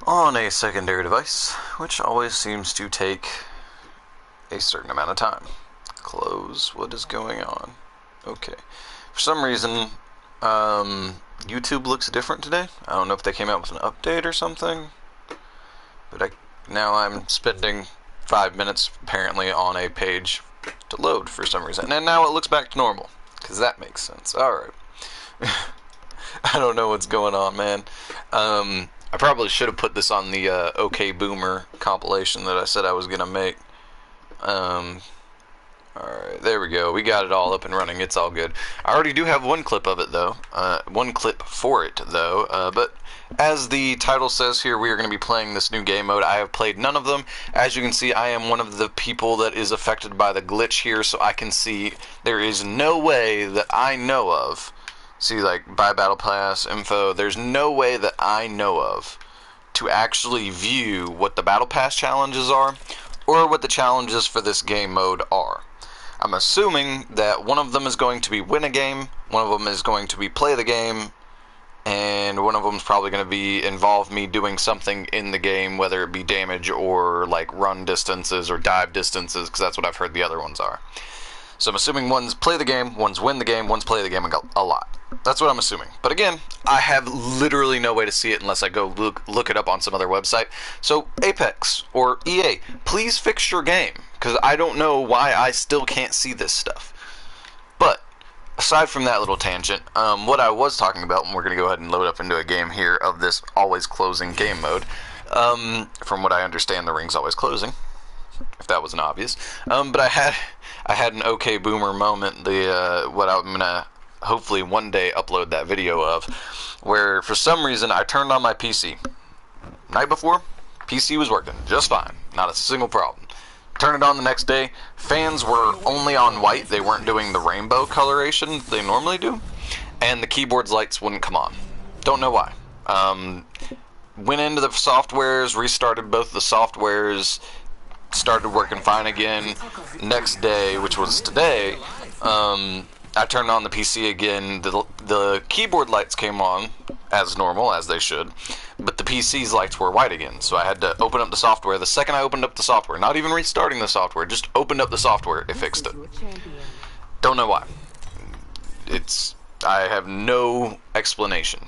on a secondary device, which always seems to take a certain amount of time. Close. What is going on? Okay. For some reason, YouTube looks different today. I don't know if they came out with an update or something, but now I'm spending 5 minutes apparently on a page to load for some reason, and now it looks back to normal, because that makes sense. Alright. I don't know what's going on, man. I probably should have put this on the OK Boomer compilation that I said I was going to make. Alright, there we go. We got it all up and running. It's all good. I already do have one clip of it, though. One clip for it, though. But as the title says here, we are going to be playing this new game mode. I have played none of them. As you can see, I am one of the people that is affected by the glitch here, so I can see there is no way that I know of. See, like, buy Battle Pass info. There's no way that I know of to actually view what the Battle Pass challenges are or what the challenges for this game mode are. I'm assuming that one of them is going to be win a game, one of them is going to be play the game, and one of them is probably going to be involve me doing something in the game, whether it be damage or like run distances or dive distances, because that's what I've heard the other ones are. So I'm assuming one's play the game, one's win the game, one's play the game a lot. That's what I'm assuming. But again, I have literally no way to see it unless I go look it up on some other website. So Apex or EA, please fix your game, because I don't know why I still can't see this stuff. But aside from that little tangent, what I was talking about, and we're going to go ahead and load up into a game here of this always closing game mode. From what I understand, the ring's always closing, if that wasn't obvious. But I had an OK Boomer moment, what I'm going to hopefully one day upload that video of, where for some reason I turned on my PC. Night before, PC was working just fine, not a single problem. Turn it on the next day, fans were only on white, they weren't doing the rainbow coloration they normally do, and the keyboard's lights wouldn't come on. Don't know why. Went into the softwares, restarted both the softwares, started working fine again. Next day, which was today, I turned on the PC again. The keyboard lights came on as normal, as they should, but the PC's lights were white again, so I had to open up the software. The second I opened up the software, not even restarting the software, just opened up the software, it fixed it. Don't know why. I have no explanation.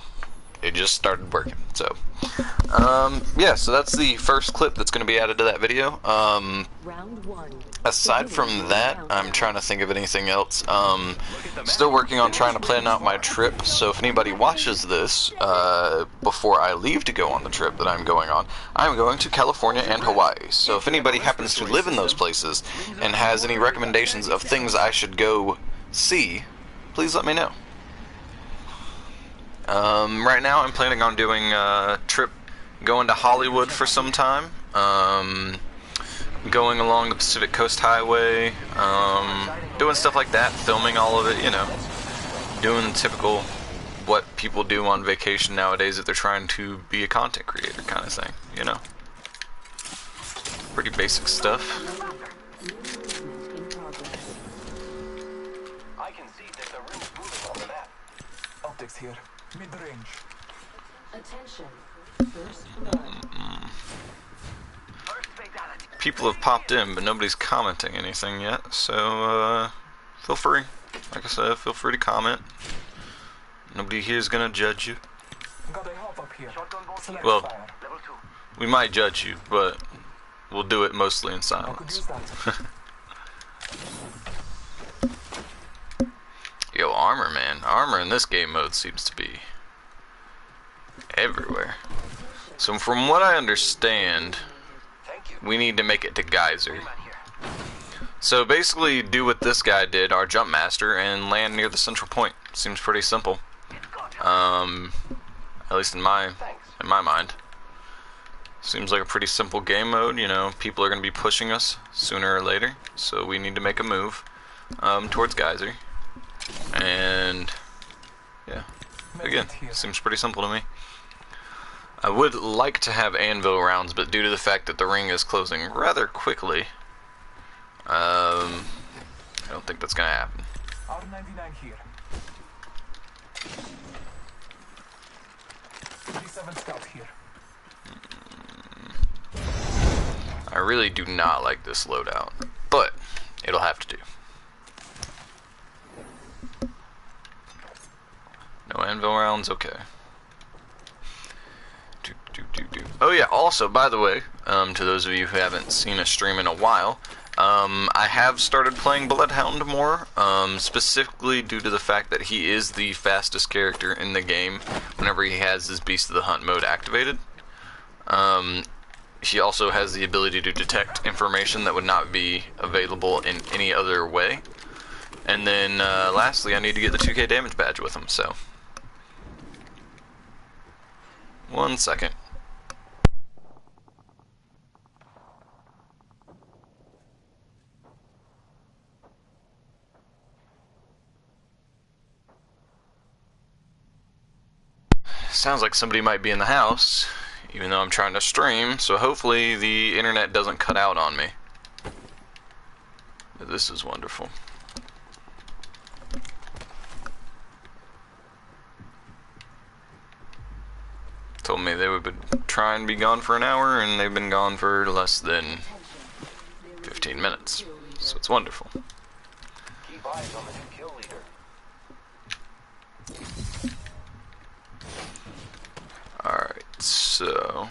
It just started working. So, yeah, so that's the first clip that's going to be added to that video. Aside from that, I'm trying to think of anything else. Still working on trying to plan out my trip, so if anybody watches this before I leave to go on the trip that I'm going on, I'm going to California and Hawaii. So if anybody happens to live in those places and has any recommendations of things I should go see, please let me know. Right now I'm planning on doing a trip going to Hollywood for some time, going along the Pacific Coast Highway, doing stuff like that, filming all of it, you know, doing the typical what people do on vacation nowadays if they're trying to be a content creator kind of thing, you know. Pretty basic stuff. I can see that the ring's moving on the map. Optics here. Mid-range. Attention. First blood. People have popped in, but nobody's commenting anything yet, so feel free. Like I said, feel free to comment. Nobody here is gonna judge you. Well, we might judge you, but we'll do it mostly in silence. Yo, armor, man. Armor in this game mode seems to be everywhere. So from what I understand, we need to make it to Geyser. So basically do what this guy did, our jump master, and land near the central point. Seems pretty simple. At least in my mind. Seems like a pretty simple game mode, you know, people are going to be pushing us sooner or later, so we need to make a move towards Geyser. And yeah, again, seems pretty simple to me. I would like to have anvil rounds, but due to the fact that the ring is closing rather quickly, I don't think that's gonna happen. R99 here. 37 scout here. really do not like this loadout, but it'll have to do. No anvil rounds, okay. Oh yeah, also, by the way, to those of you who haven't seen a stream in a while, I have started playing Bloodhound more, specifically due to the fact that he is the fastest character in the game whenever he has his Beast of the Hunt mode activated. He also has the ability to detect information that would not be available in any other way. And then, lastly, I need to get the 2k damage badge with him, so... 1 second. Sounds like somebody might be in the house, even though I'm trying to stream, so hopefully the internet doesn't cut out on me. This is wonderful. Told me they would try and be gone for an hour, and they've been gone for less than 15 minutes. So it's wonderful. Keep eyes on the new kill leader. Alright, so...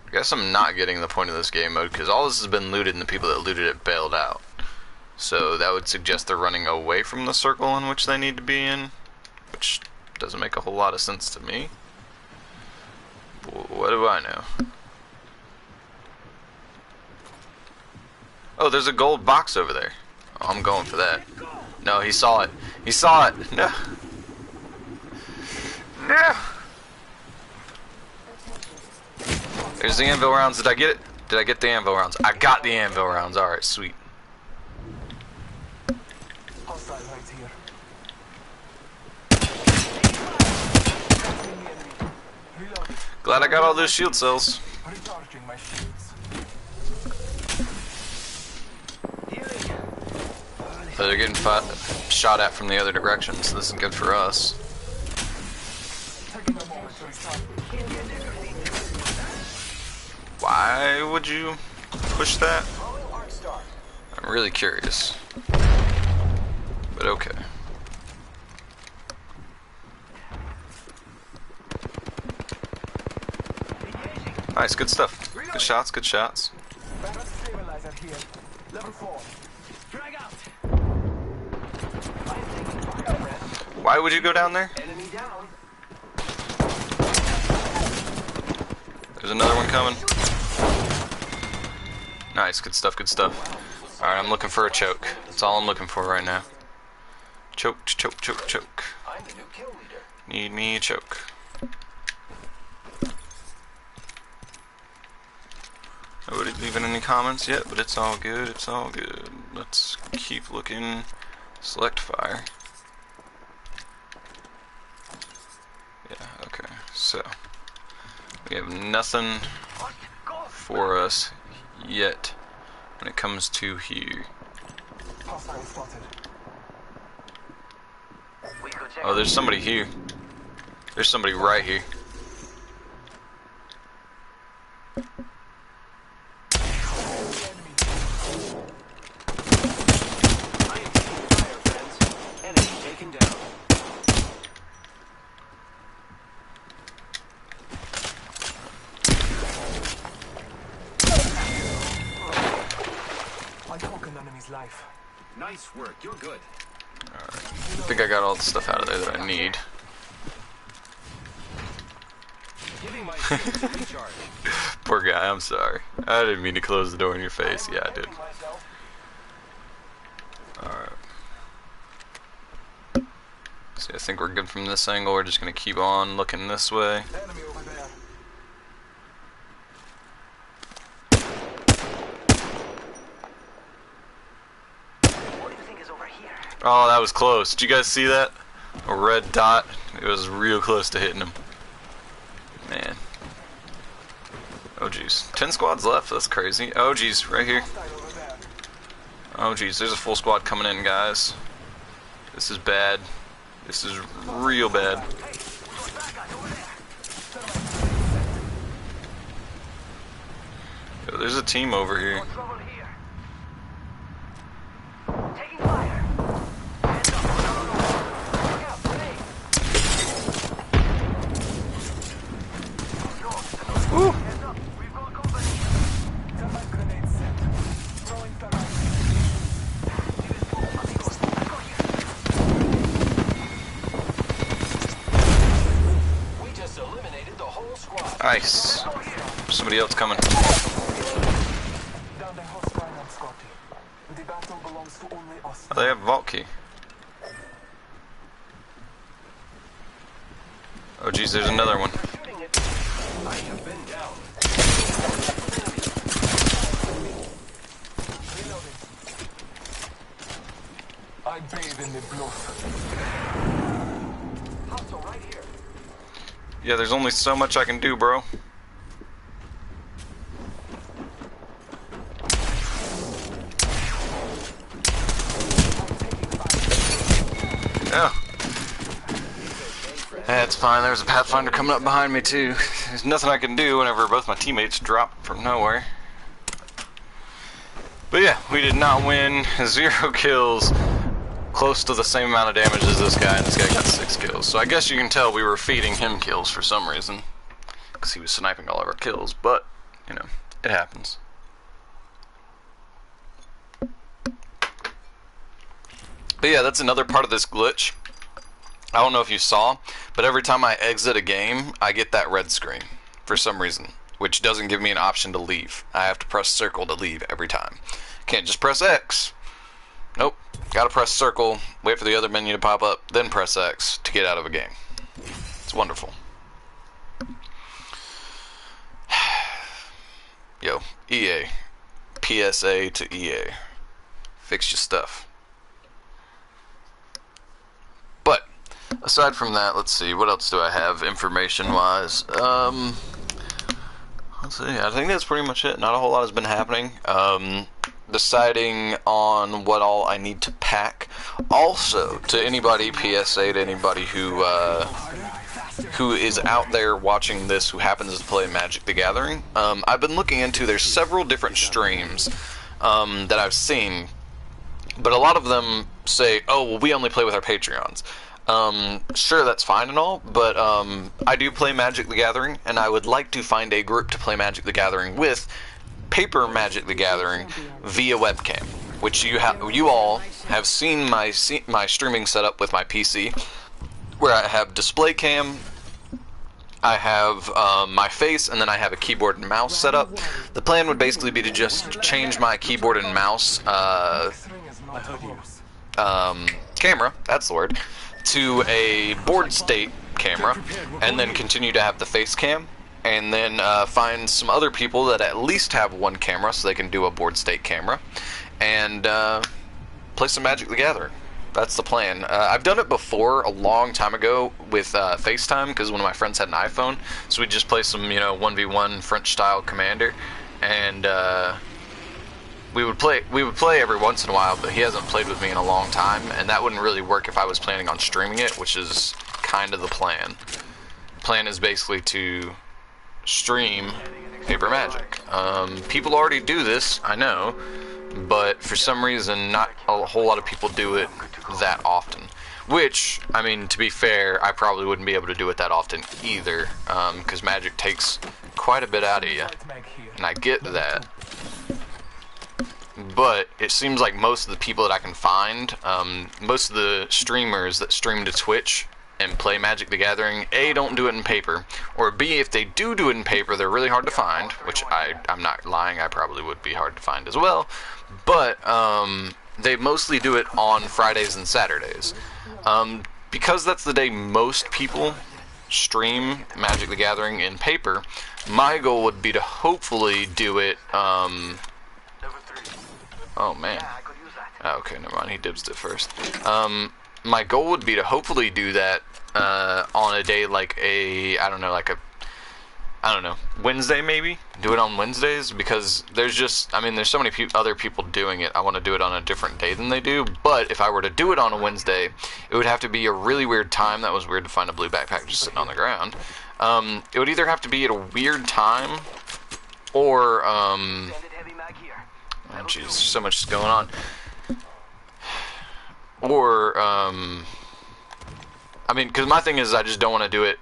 I guess I'm not getting the point of this game mode, because all this has been looted and the people that looted it bailed out. So that would suggest they're running away from the circle in which they need to be in, which doesn't make a whole lot of sense to me. What do I know? Oh, there's a gold box over there. Oh, I'm going for that. No, he saw it. He saw it. No. No. There's the anvil rounds. Did I get it? Did I get the anvil rounds? I got the anvil rounds. Alright, sweet. Hostile right here. Reloaded. Glad I got all those shield cells. Recharging my shields. So they're getting shot at from the other direction, so this is good for us. Taking a moment to restart. Why would you push that? I'm really curious. But okay. Nice, good stuff. Good shots, good shots. Barrel stabilizer here. Level 4. Drag out. Why would you go down there? Enemy down. There's another one coming. Nice, good stuff, good stuff. Alright, I'm looking for a choke. That's all I'm looking for right now. Choke, choke, choke, choke. I'm the new kill leader. Need me a choke. Nobody leaving any comments yet, but it's all good, it's all good. Let's keep looking. Select fire. Yeah, okay, so. We have nothing for us yet when it comes to here. Hostile spotted. Oh, there's somebody here. There's somebody right here. I took an enemy's life. Nice work, you're good. Alright. I think I got all the stuff out of there that I need. Giving my shields a recharge. Poor guy, I'm sorry. I didn't mean to close the door in your face. Yeah, I did. Alright. See, I think we're good from this angle. We're just gonna keep on looking this way. Enemy over there. What do you think is over here? Oh, that was close. Did you guys see that? A red dot. It was real close to hitting him. Man. Oh, jeez. 10 squads left. That's crazy. Oh, jeez. Right here. Oh, jeez. There's a full squad coming in, guys. This is bad. This is real bad. There's a team over here. Trouble here. Taking fire. Hands up. Look out, grenade. Woo! Hands up. We've got company. Thermite grenade set. Throwing thermite. Amigos, let's go here. We just eliminated the whole squad. Nice. Somebody else coming. Down the house, Ryan and Scotty. The battle belongs to only us. Oh, they have vault key. Oh geez, there's another one. Shooting it. I have been down. Reloading. I bathe in the blood. Hostile right here. Yeah, there's only so much I can do, bro. Yeah. That's fine. There's a Pathfinder coming up behind me too. There's nothing I can do whenever both my teammates drop from nowhere. But yeah, we did not win. 0 kills. Close to the same amount of damage as this guy, and this guy got 6 kills. So I guess you can tell we were feeding him kills for some reason. Because he was sniping all of our kills. But, you know, it happens. But yeah, that's another part of this glitch. I don't know if you saw, but every time I exit a game, I get that red screen for some reason, which doesn't give me an option to leave. I have to press circle to leave every time. Can't just press X. Nope. Gotta press circle, wait for the other menu to pop up, then press X to get out of a game. It's wonderful. Yo, EA. PSA to EA. Fix your stuff. But aside from that, let's see, what else do I have information-wise? Let's see, I think that's pretty much it. Not a whole lot has been happening. Deciding on what all I need to pack. Also, to anybody, PSA to anybody who is out there watching this who happens to play Magic the Gathering, I've been looking into, there's several different streams that I've seen, but a lot of them say, oh, well, we only play with our Patreons. Sure, that's fine and all, but I do play Magic the Gathering, and I would like to find a group to play Magic the Gathering with, Paper Magic the Gathering, via webcam, which you all have seen my streaming setup with my PC, where I have display cam, I have my face, and then I have a keyboard and mouse set up. The plan would basically be to just change my keyboard and mouse camera, that's the word, to a board state camera, and then continue to have the face cam, and then find some other people that at least have one camera so they can do a board state camera, and play some Magic the Gathering. That's the plan. I've done it before a long time ago with FaceTime, because one of my friends had an iPhone, so we'd just play some, you know, 1v1 French-style Commander, and we would play every once in a while, but he hasn't played with me in a long time, and that wouldn't really work if I was planning on streaming it, which is kind of the plan. The plan is basically to stream Paper Magic. People already do this, I know, but for some reason not a whole lot of people do it that often. Which, I mean, to be fair, I probably wouldn't be able to do it that often either, because Magic takes quite a bit out of you, and I get that. But it seems like most of the people that I can find, most of the streamers that stream to Twitch and play Magic the Gathering, A, don't do it in paper, or B, if they do it in paper, they're really hard to find, which I'm not lying, I probably would be hard to find as well, but they mostly do it on Fridays and Saturdays. Because that's the day most people stream Magic the Gathering in paper, my goal would be to hopefully do it, oh man, okay, never mind, he dibsed it first. My goal would be to hopefully do that on a day like Wednesday maybe? Do it on Wednesdays, because there's just, I mean, there's so many other people doing it. I want to do it on a different day than they do, but if I were to do it on a Wednesday, it would have to be a really weird time. That was weird to find a blue backpack just sitting on the ground. It would either have to be at a weird time, Or Extended heavy mag here. oh jeez, so much is going on. Or I mean, because my thing is I just don't want to do it.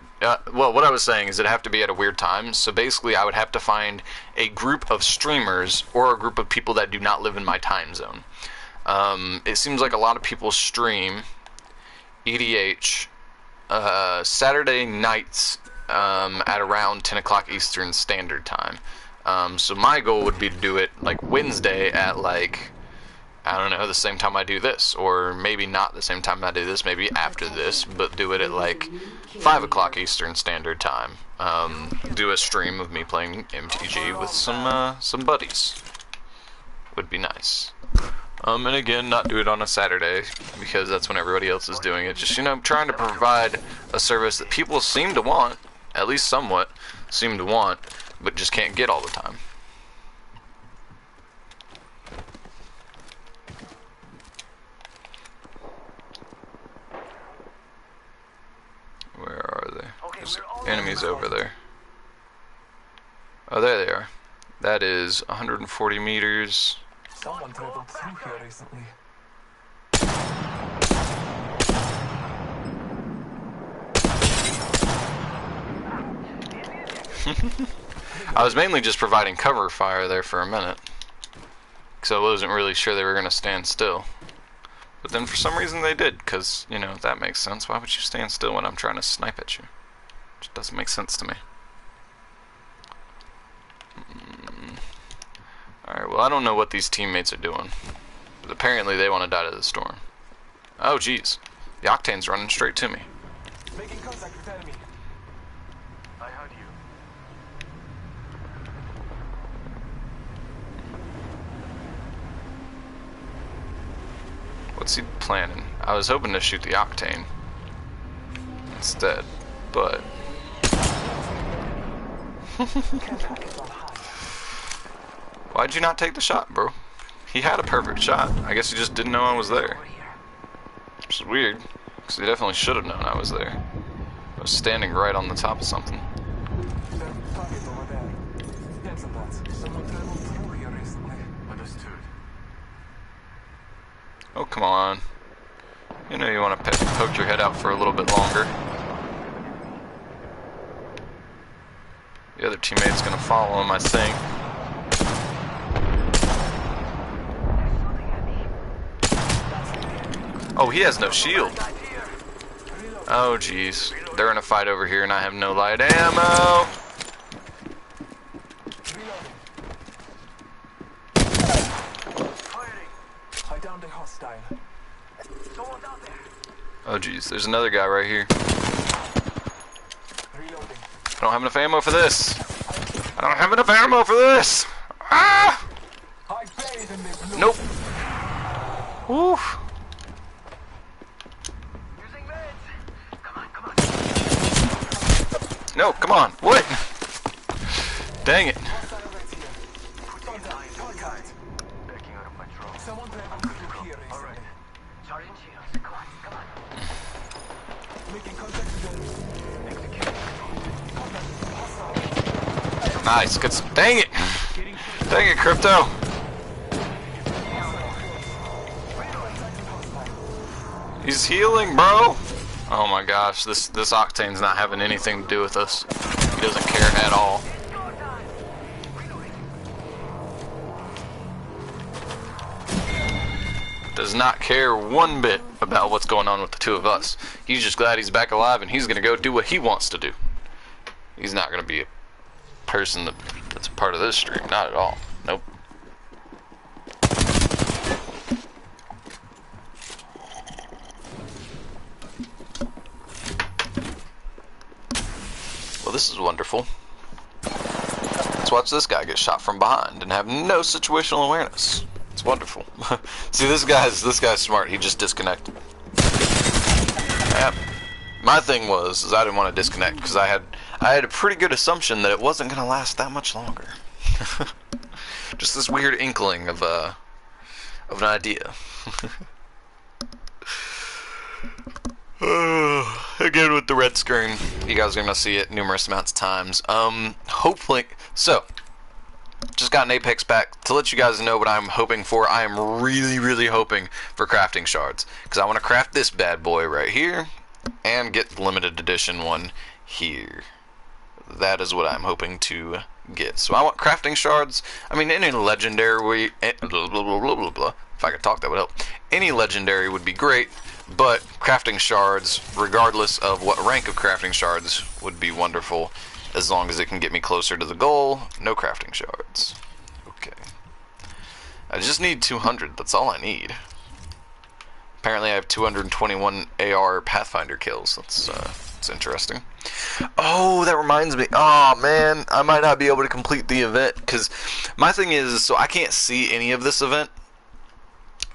Well, what I was saying is it'd have to be at a weird time. So basically, I would have to find a group of streamers or a group of people that do not live in my time zone. It seems like a lot of people stream EDH Saturday nights at around 10 o'clock Eastern Standard Time. So my goal would be to do it like Wednesday at like, I don't know, the same time I do this, or maybe not the same time I do this, maybe after this, but do it at like 5 o'clock Eastern Standard Time. Do a stream of me playing MTG with some buddies. Would be nice. And again, not do it on a Saturday, because that's when everybody else is doing it. Just, you know, trying to provide a service that people seem to want, at least somewhat seem to want, but just can't get all the time. Where are they? There's enemies over there. Oh, there they are. That is 140 meters. Someone traveled through here recently. I was mainly just providing cover fire there for a minute, because I wasn't really sure they were going to stand still. But then for some reason they did, because, you know, that makes sense. Why would you stand still when I'm trying to snipe at you? It just doesn't make sense to me. Alright, well, I don't know what these teammates are doing, but apparently they want to die to the storm. Oh, jeez. The Octane's running straight to me. Making contact with enemy. I heard you. What's he planning? I was hoping to shoot the Octane instead, but... Why'd you not take the shot, bro? He had a perfect shot. I guess he just didn't know I was there. Which is weird, because he definitely should have known I was there. I was standing right on the top of something. Their target over there. Cancel that. Someone traveled through here recently. Understood. Oh, come on. You know you want to poke your head out for a little bit longer. The other teammate's gonna follow him, I think. Oh, he has no shield. Oh, jeez. They're in a fight over here and I have no light ammo. I downed a hostile. Oh, jeez. There's another guy right here. Reloading. I don't have enough ammo for this. I don't have enough ammo for this. Ah! I bathe in this blue. Nope. Woo. Using meds. Come on. No, come on. What? Dang it. Hostile right here. Contact. Backing out of my drone. Someone traveled through here recently. Alright. Charging shields. Come on. Making contact with enemy. Contact. Hostile. Nice. Good. Dang it. Dang it, Crypto. He's healing, bro. Oh my gosh, this Octane's not having anything to do with us. He doesn't care at all. Does not care one bit about what's going on with the two of us. He's just glad he's back alive and he's gonna go do what he wants to do. He's not gonna be a person that's a part of this stream, not at all. Nope. Well, this is wonderful. Let's watch this guy get shot from behind and have no situational awareness. It's wonderful. See, this guy's smart. He just disconnected. Yep. My thing was I didn't want to disconnect because I had a pretty good assumption that it wasn't gonna last that much longer. Just this weird inkling of an idea. Again with the red screen, you guys are gonna see it numerous amounts of times. Hopefully, so just got an Apex pack to let you guys know what I'm hoping for. I am really, really hoping for crafting shards, because I want to craft this bad boy right here and get the limited edition one here. That is what I'm hoping to get. So I want crafting shards. I mean, any legendary, blah, blah, blah, blah, blah. If I could talk, that would help. Any legendary would be great, but crafting shards, regardless of what rank of crafting shards, would be wonderful. As long as it can get me closer to the goal, no crafting shards. Okay. I just need 200, that's all I need. Apparently I have 221 AR Pathfinder kills, that's interesting. Oh, that reminds me. Oh man, I might not be able to complete the event, because my thing is, so I can't see any of this event.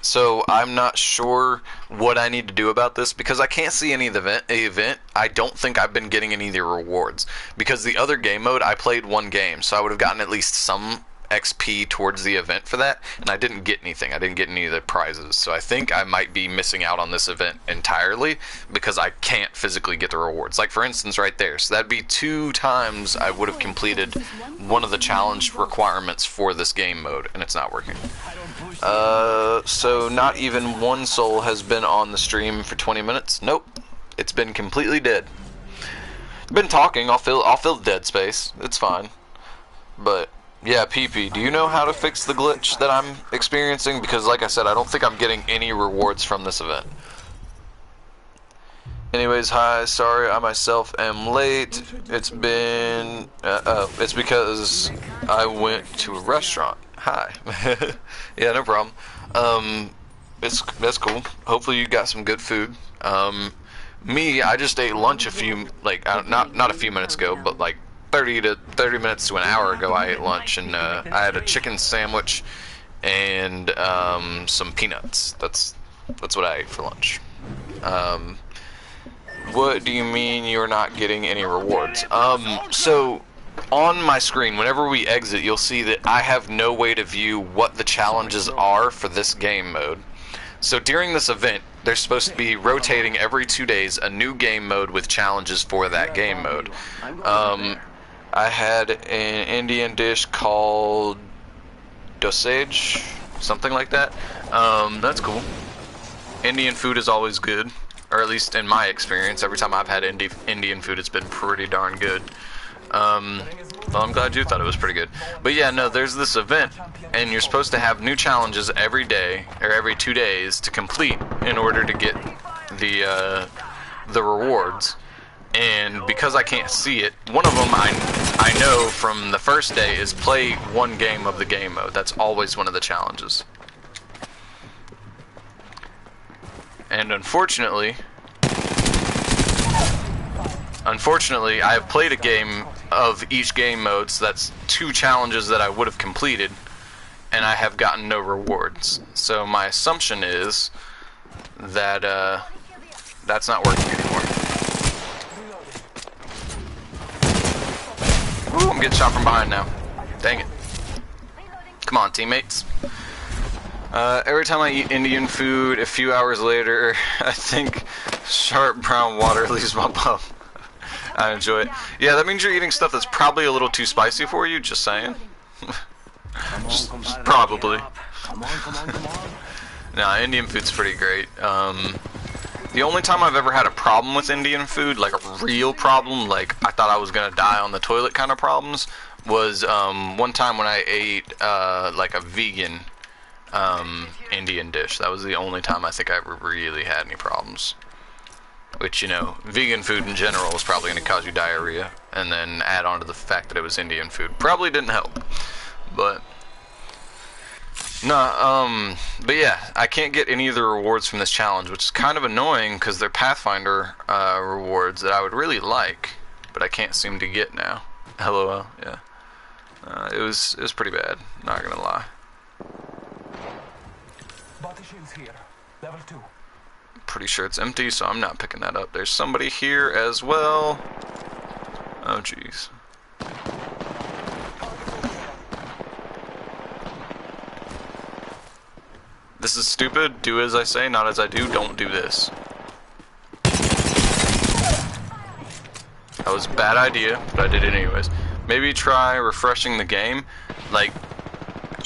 So I'm not sure what I need to do about this, because I can't see any of the event. I don't think I've been getting any of the rewards, because the other game mode I played one game, so I would have gotten at least some XP towards the event for that, and I didn't get anything. I didn't get any of the prizes, so I think I might be missing out on this event entirely because I can't physically get the rewards. Like for instance right there, so that'd be 2 times I would have completed one of the challenge requirements for this game mode, and it's not working. So not even one soul has been on the stream for 20 minutes. Nope, it's been completely dead. Been talking. I'll fill dead space. It's fine. But yeah, PP, do you know how to fix the glitch that I'm experiencing? Because like I said, I don't think I'm getting any rewards from this event. Anyways, hi, sorry I myself am late. It's been it's because I went to a restaurant. Hi. Yeah, no problem. That's cool. Hopefully you got some good food. Me, I just ate lunch a few, like, not a few minutes ago, but like 30 minutes to an hour ago I ate lunch, and I had a chicken sandwich and some peanuts. That's what I ate for lunch. What do you mean you're not getting any rewards? So on my screen, whenever we exit, you'll see that I have no way to view what the challenges are for this game mode. So during this event, they're supposed to be rotating every 2 days a new game mode with challenges for that game mode. I had an Indian dish called dosage, something like that. That's cool. Indian food is always good, or at least in my experience. Every time I've had Indian food, it's been pretty darn good. Well, I'm glad you thought it was pretty good. But yeah, no, there's this event, and you're supposed to have new challenges every day, or every 2 days, to complete in order to get the rewards. And because I can't see it, one of them I know from the first day is play one game of the game mode. That's always one of the challenges. And unfortunately, I have played a game of each game mode, so that's 2 challenges that I would have completed, and I have gotten no rewards. So my assumption is that that's not working anymore. Ooh, I'm getting shot from behind now. Dang it. Come on, teammates. Every time I eat Indian food, a few hours later, I think sharp brown water leaves my bum. I enjoy it. Yeah, that means you're eating stuff that's probably a little too spicy for you, just saying. just probably. Nah, Indian food's pretty great. The only time I've ever had a problem with Indian food, like a real problem, like I thought I was gonna die on the toilet kind of problems, was one time when I ate like a vegan Indian dish. That was the only time I think I ever really had any problems. Which, you know, vegan food in general is probably going to cause you diarrhea, and then add on to the fact that it was Indian food. Probably didn't help. But no, but yeah, I can't get any of the rewards from this challenge, which is kind of annoying because they're Pathfinder rewards that I would really like, but I can't seem to get now. LOL, yeah. It was pretty bad, not gonna lie. Body shields here. Level 2. Pretty sure it's empty, so I'm not picking that up. There's somebody here as well. Oh jeez. This is stupid. Do as I say, not as I do. Don't do this. That was a bad idea, but I did it anyways. Maybe try refreshing the game. Like,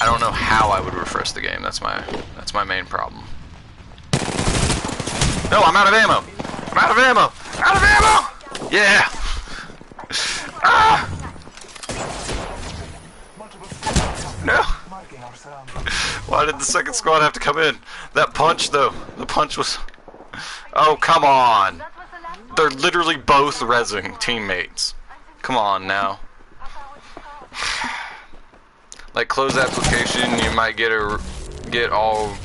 I don't know how I would refresh the game. That's my main problem. No, I'm out of ammo. I'm out of ammo. Out of ammo. Yeah. Ah. No. Why did the second squad have to come in? That punch, though. The punch was... Oh, come on. They're literally both rezzing teammates. Come on now. Like, close application, you might get all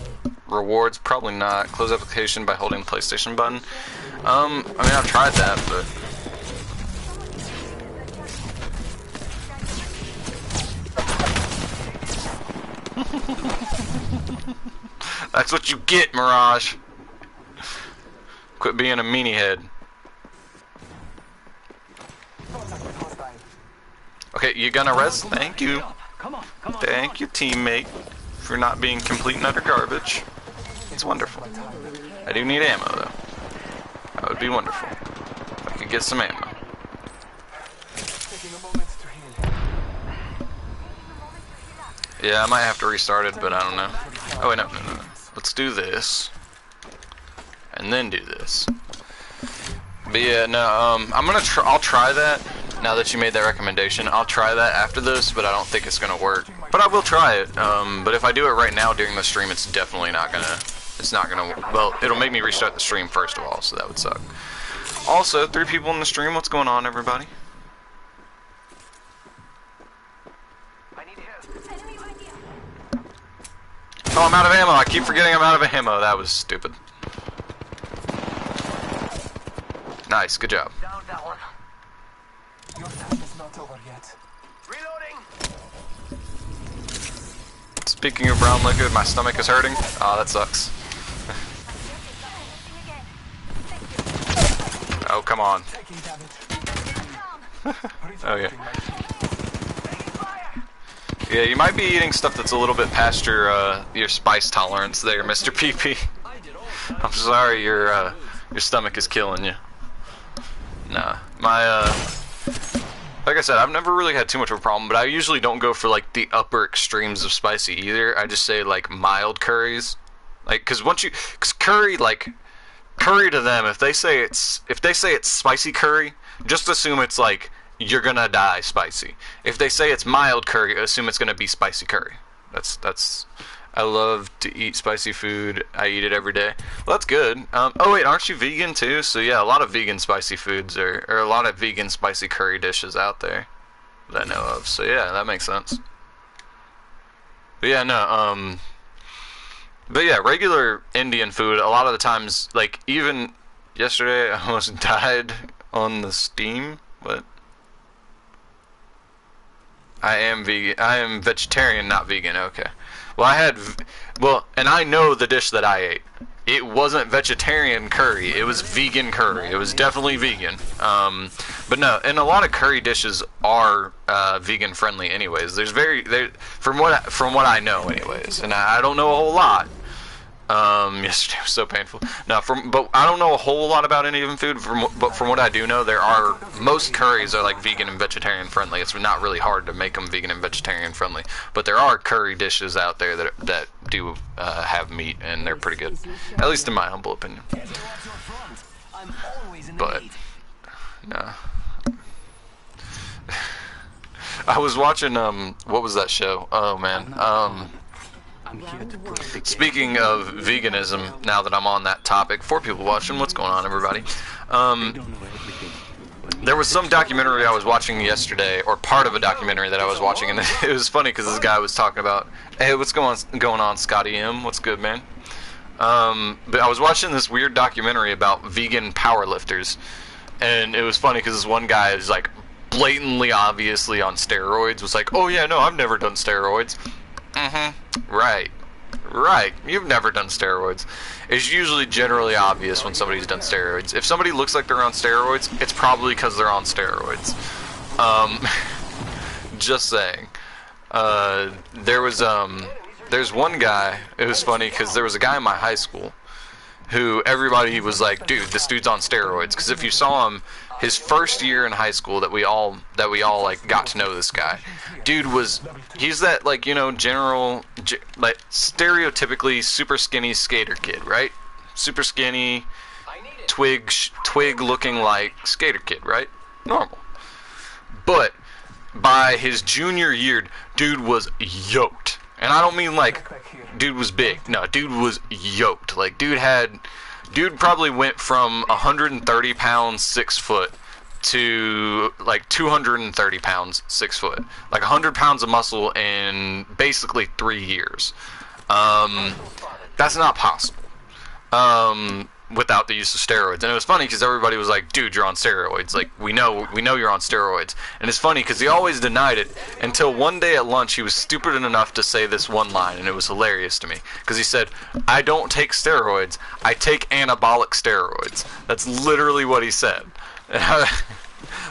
rewards. Probably not. Close application by holding the PlayStation button. I mean, I've tried that, but... That's what you get, Mirage. Quit being a meanie head. Okay, you gonna res? Thank you. Thank you, teammate, for not being complete and utter garbage. It's wonderful. I do need ammo, though. That would be wonderful. If I could get some ammo. Yeah, I might have to restart it, but I don't know. Oh, wait, no. Let's do this. And then do this. But yeah, no, I'll try that. Now that you made that recommendation, I'll try that after this, but I don't think it's gonna work. But I will try it. But if I do it right now during the stream, it's definitely not gonna. It's not gonna. Well, it'll make me restart the stream first of all, so that would suck. Also, 3 people in the stream. What's going on, everybody? Oh, I'm out of ammo. I keep forgetting I'm out of ammo. That was stupid. Nice, good job. Down that one. Your time is not over yet. Reloading. Speaking of brown liquid, my stomach is hurting. Oh, that sucks. Oh, come on. Taking damage. Oh, yeah. Yeah, you might be eating stuff that's a little bit past your spice tolerance there, Mr. PP. I'm sorry, your stomach is killing you. Nah, like I said, I've never really had too much of a problem, but I usually don't go for like the upper extremes of spicy either. I just say like mild curries, like cause curry, like curry to them, if they say it's spicy curry, just assume it's like you're gonna die spicy. If they say it's mild curry, assume it's gonna be spicy curry. That's. I love to eat spicy food. I eat it every day. Well, that's good. Oh wait, aren't you vegan too? So yeah, a lot of vegan spicy foods or a lot of vegan spicy curry dishes out there that I know of. So yeah, that makes sense. But yeah, no. But yeah, regular Indian food. A lot of the times, like even yesterday, I almost died on the steam, but. I am vegan. I am vegetarian, not vegan. Okay. Well, and I know the dish that I ate. It wasn't vegetarian curry. It was vegan curry. It was definitely vegan. But no, and a lot of curry dishes are vegan friendly, anyways. From what I know, anyways, and I don't know a whole lot. Yesterday was so painful. No, but I don't know a whole lot about Indian food. But from what I do know, most curries are like vegan and vegetarian friendly. It's not really hard to make them vegan and vegetarian friendly. But there are curry dishes out there that do have meat, and they're pretty good, at least in my humble opinion. But no, I was watching what was that show? Oh man, Speaking of veganism, now that I'm on that topic, 4 people watching, what's going on, everybody? There was some documentary I was watching yesterday, or part of a documentary that I was watching, and it was funny because this guy was talking about, hey, what's going on, Scotty M? What's good, man? But I was watching this weird documentary about vegan powerlifters, and it was funny because this one guy is like blatantly, obviously on steroids, was like, oh yeah, no, I've never done steroids. Right. You've never done steroids. It's usually generally obvious when somebody's done steroids. If somebody looks like they're on steroids, it's probably because they're on steroids. Just saying. There's one guy, it was funny because there was a guy in my high school who everybody was like, dude, this dude's on steroids. Because if you saw him, his first year in high school that we all like got to know this guy. Dude he's that, like, you know, like stereotypically super skinny skater kid, right? Super skinny, twig looking like skater kid, right? Normal. But by his junior year, dude was yoked. And I don't mean like dude was big. No, dude was yoked. Like dude probably went from 130 pounds 6 foot to like 230 pounds 6 foot. Like 100 pounds of muscle in basically 3 years. That's not possible. Without the use of steroids. And it was funny because everybody was like, dude, you're on steroids. Like, we know you're on steroids. And it's funny because he always denied it until one day at lunch he was stupid enough to say this one line, and it was hilarious to me. Because he said, I don't take steroids, I take anabolic steroids. That's literally what he said.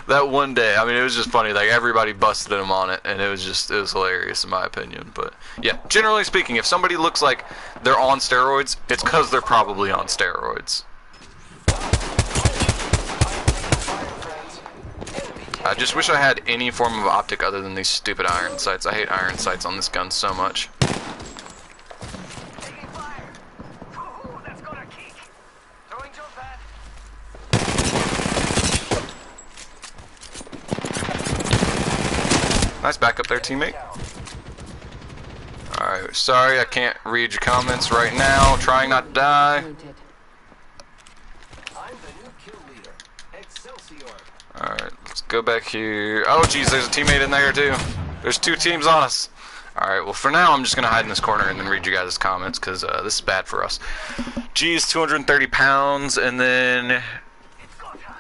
That one day, I mean, it was just funny. Like, everybody busted him on it, and it was hilarious in my opinion. But yeah, generally speaking, if somebody looks like they're on steroids, it's because they're probably on steroids. I just wish I had any form of optic other than these stupid iron sights. I hate iron sights on this gun so much. Taking fire. Ooh, that's got a kick. Throwing jump pad. Nice backup there, teammate. Alright, sorry I can't read your comments right now. Trying not to die. Alright, let's go back here. Oh, geez, there's a teammate in there, too. There's 2 teams on us. Alright, well, for now, I'm just going to hide in this corner and then read you guys' comments, because this is bad for us. Geez, 230 pounds, and then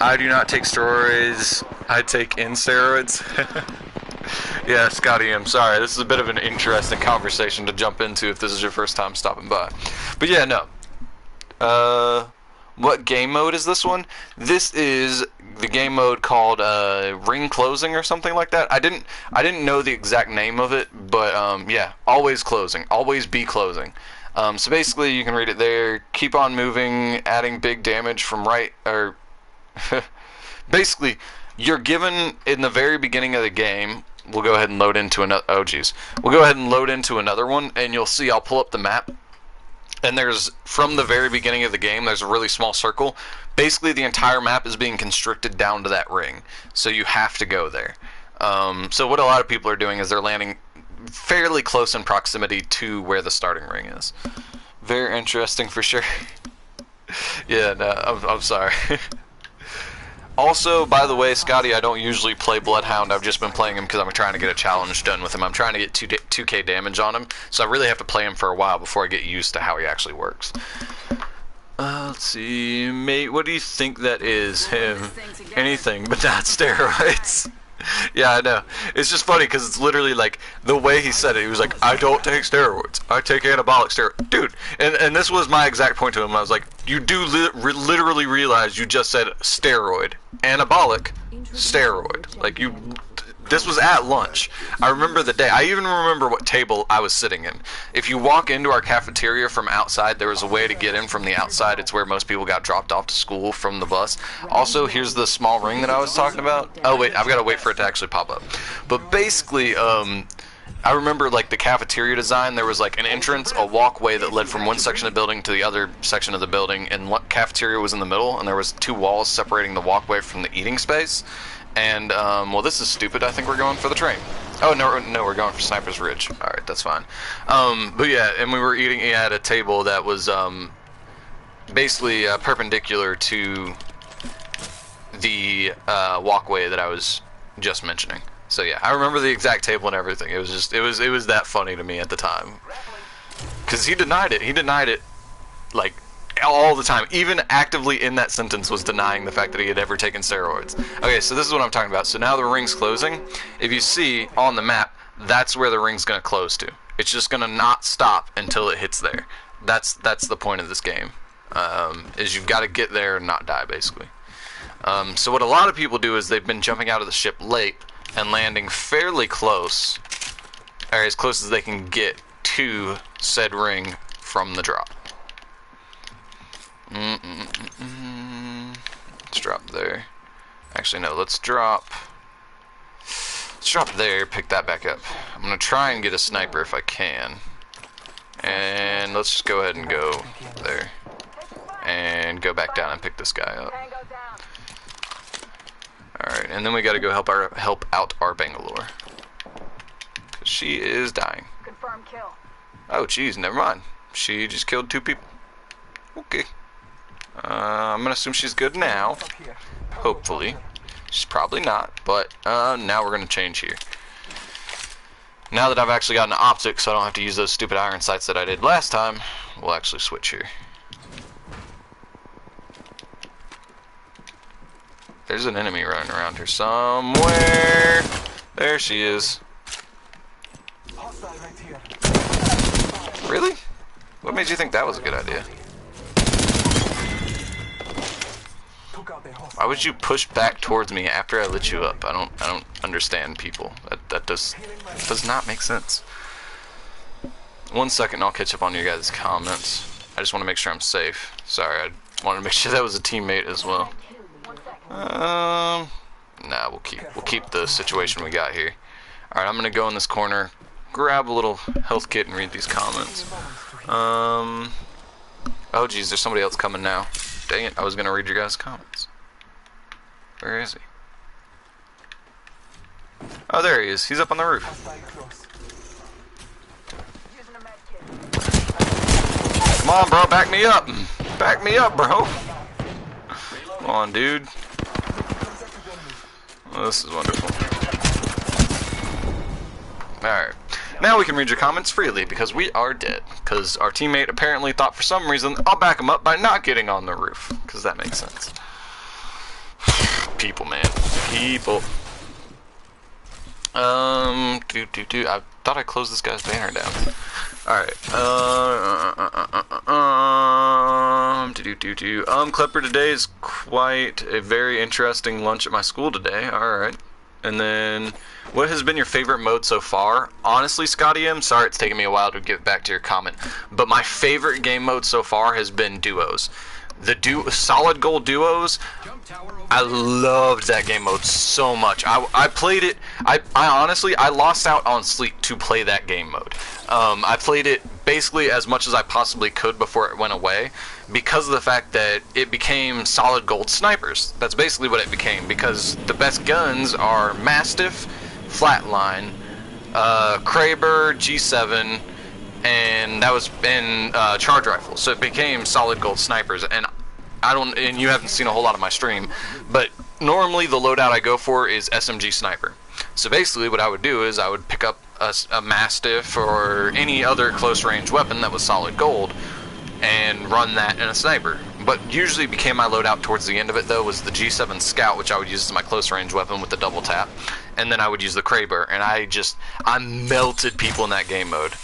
I do not take steroids. I take in steroids. Yeah, Scotty, I'm sorry. This is a bit of an interesting conversation to jump into if this is your first time stopping by. But yeah, no. What game mode is this one? This is the game mode called Ring Closing or something like that. I didn't know the exact name of it, but yeah, always closing, always be closing. So basically, you can read it there. Keep on moving, adding big damage from right or basically, you're given in the very beginning of the game. We'll go ahead and load into another. Oh, geez. We'll go ahead and load into another one, and you'll see. I'll pull up the map. And there's, from the very beginning of the game, there's a really small circle. Basically, the entire map is being constricted down to that ring. So you have to go there. So what a lot of people are doing is they're landing fairly close in proximity to where the starting ring is. Very interesting for sure. Yeah, no, I'm sorry. Also, by the way, Scotty, I don't usually play Bloodhound. I've just been playing him because I'm trying to get a challenge done with him. I'm trying to get 2k damage on him, so I really have to play him for a while before I get used to how he actually works. Let's see, mate, what do you think that is? Him. Anything but not steroids. Yeah, I know. It's just funny because it's literally like the way he said it. He was like, I don't take steroids. I take anabolic steroids. Dude, and this was my exact point to him. I was like, you do literally realize you just said steroid. Anabolic steroid. Like, this was at lunch. I remember the day. I even remember what table I was sitting in. If you walk into our cafeteria from outside, there was a way to get in from the outside. It's where most people got dropped off to school from the bus. Also, here's the small ring that I was talking about. Oh, wait, I've got to wait for it to actually pop up. But basically, I remember, like, the cafeteria design. There was, like, an entrance, a walkway that led from one section of the building to the other section of the building, and cafeteria was in the middle, and there was 2 walls separating the walkway from the eating space. And, well, this is stupid. I think we're going for the train. Oh, no, we're going for Sniper's Ridge. Alright, that's fine. But yeah, and we were eating at a table that was, basically, perpendicular to the, walkway that I was just mentioning. So yeah, I remember the exact table and everything. It was just, it was that funny to me at the time. Because he denied it. He denied it, like, all the time. Even actively in that sentence was denying the fact that he had ever taken steroids. Okay, so this is what I'm talking about. So now the ring's closing. If you see on the map, that's where the ring's going to close to. It's just going to not stop until it hits there. That's the point of this game. Is you've got to get there and not die, basically. So what a lot of people do is they've been jumping out of the ship late and landing fairly close, or as close as they can get to said ring from the drop. Let's drop there. Actually, no, let's drop there, pick that back up. I'm gonna try and get a sniper if I can. And let's just go ahead and go there. And go back down and pick this guy up. Alright, and then we gotta go help out our Bangalore. Cause she is dying. Confirm kill. Oh jeez, never mind. She just killed 2 people. Okay. I'm gonna assume she's good now. Hopefully. She's probably not, but now we're gonna change here. Now that I've actually got an optic, so I don't have to use those stupid iron sights that I did last time, we'll actually switch here. There's an enemy running around here somewhere. There she is. Really? What made you think that was a good idea? Why would you push back towards me after I lit you up? I don't understand, people. That does not make sense. 1 second, I'll catch up on your guys' comments. I just want to make sure I'm safe. Sorry, I wanted to make sure that was a teammate as well. Nah, we'll keep the situation we got here. All right, I'm gonna go in this corner, grab a little health kit, and read these comments. Oh geez, there's somebody else coming now. Dang it, I was gonna read your guys' comments. Where is he? Oh, there he is. He's up on the roof. Come on, bro, back me up. Back me up, bro. Come on, dude. Oh, this is wonderful. Alright. Now we can read your comments freely because we are dead. Because our teammate apparently thought for some reason I'll back him up by not getting on the roof. Because that makes sense. People, man. People. I thought I closed this guy's banner down. Alright. Klepper, today is quite a very interesting lunch at my school today. Alright. And then, what has been your favorite mode so far? Honestly, Scotty M, sorry it's taken me a while to get back to your comment, but my favorite game mode so far has been duos. The solid gold duos, I loved that game mode so much. I played it, I honestly, I lost out on sleep to play that game mode. I played it basically as much as I possibly could before it went away because of the fact that it became solid gold snipers. That's basically what it became, because the best guns are Mastiff, Flatline, Kraber, G7, and that was in charge rifles. So it became solid gold snipers, and and you haven't seen a whole lot of my stream, but normally the loadout I go for is SMG sniper. So basically what I would do is I would pick up a Mastiff or any other close range weapon that was solid gold and run that in a sniper. But usually became my loadout towards the end of it though was the G7 Scout, which I would use as my close range weapon with the double tap, and then I would use the Kraber, and I melted people in that game mode.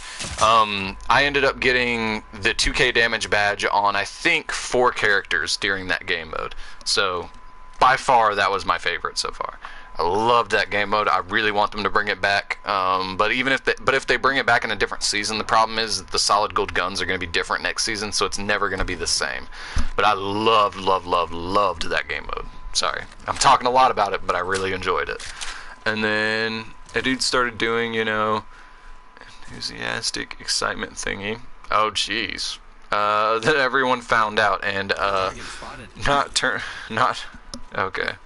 I ended up getting the 2k damage badge on I think 4 characters during that game mode. So by far that was my favorite so far. I loved that game mode. I really want them to bring it back. But if they bring it back in a different season, the problem is that the solid gold guns are going to be different next season, so it's never going to be the same. But I loved that game mode. Sorry, I'm talking a lot about it, but I really enjoyed it. And then a dude started doing, enthusiastic excitement thingy. Oh jeez. That everyone found out, and okay.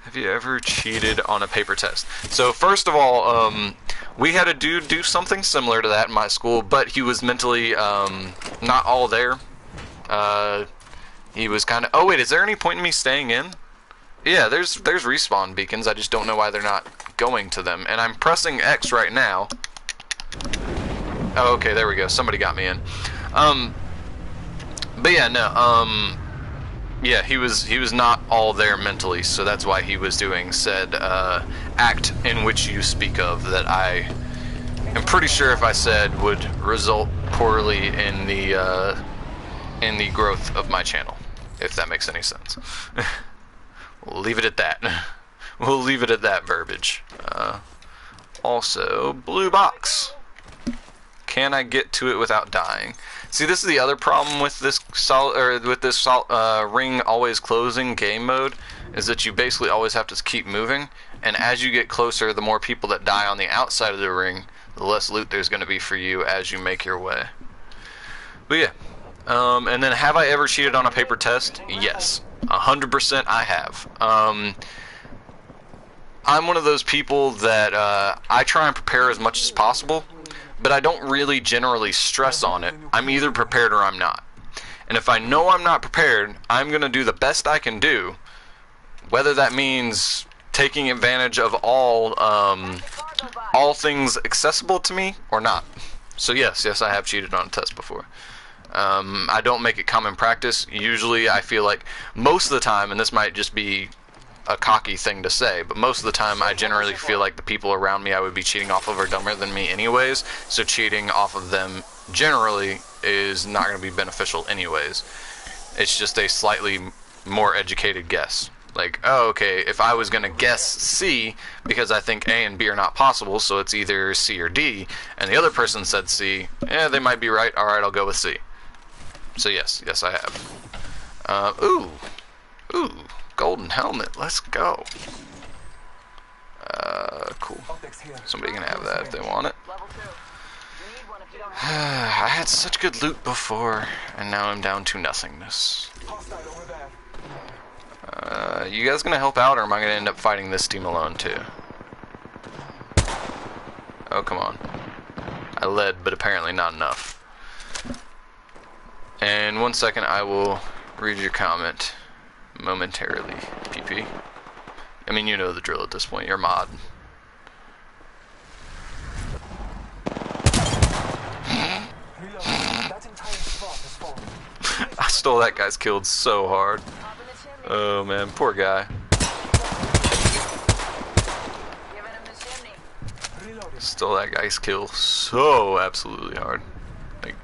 Have you ever cheated on a paper test? So first of all, we had a dude do something similar to that in my school, but he was mentally not all there. He was kind of. Oh wait, is there any point in me staying in? Yeah, there's respawn beacons. I just don't know why they're not going to them. And I'm pressing X right now. Oh, okay, there we go. Somebody got me in. But yeah, no. Yeah, he was not all there mentally, so that's why he was doing said act in which you speak of that I am pretty sure if I said would result poorly in the growth of my channel, if that makes any sense. We'll leave it at that. We'll leave it at that verbiage. Also, blue box. Can I get to it without dying? See, this is the other problem with this ring always closing game mode, is that you basically always have to keep moving, and as you get closer, the more people that die on the outside of the ring, the less loot there's going to be for you as you make your way. But yeah, and then have I ever cheated on a paper test? Yes, 100% I have. I'm one of those people that I try and prepare as much as possible, but I don't really generally stress on it. I'm either prepared or I'm not. And if I know I'm not prepared, I'm going to do the best I can do, whether that means taking advantage of all things accessible to me or not. So yes, I have cheated on a test before. I don't make it common practice. Usually I feel like most of the time, and this might just be a cocky thing to say, but most of the time I generally feel like the people around me I would be cheating off of are dumber than me anyways, so cheating off of them generally is not going to be beneficial anyways. It's just a slightly more educated guess. Like, oh, okay, if I was going to guess C because I think A and B are not possible, so it's either C or D, and the other person said C, they might be right, alright, I'll go with C. So yes, I have. Ooh, golden helmet, let's go. Cool. Somebody can have that if they want it. I had such good loot before, and now I'm down to nothingness. You guys gonna help out, or am I gonna end up fighting this team alone too? Oh, come on. I led, but apparently not enough. And 1 second, I will read your comment momentarily, PP. I mean, you know the drill at this point. You're a mod. I stole that guy's killed so hard. Oh man, poor guy. Stole that guy's kill so absolutely hard. Like,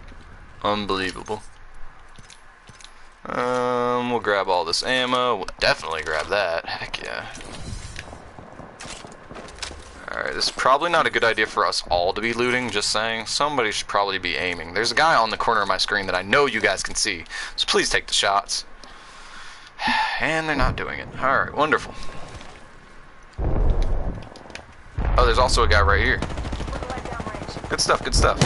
unbelievable. We'll grab all this ammo. We'll definitely grab that. Heck yeah. Alright, this is probably not a good idea for us all to be looting, just saying. Somebody should probably be aiming. There's a guy on the corner of my screen that I know you guys can see, so please take the shots. And they're not doing it. Alright, wonderful. Oh, there's also a guy right here. Good stuff, good stuff.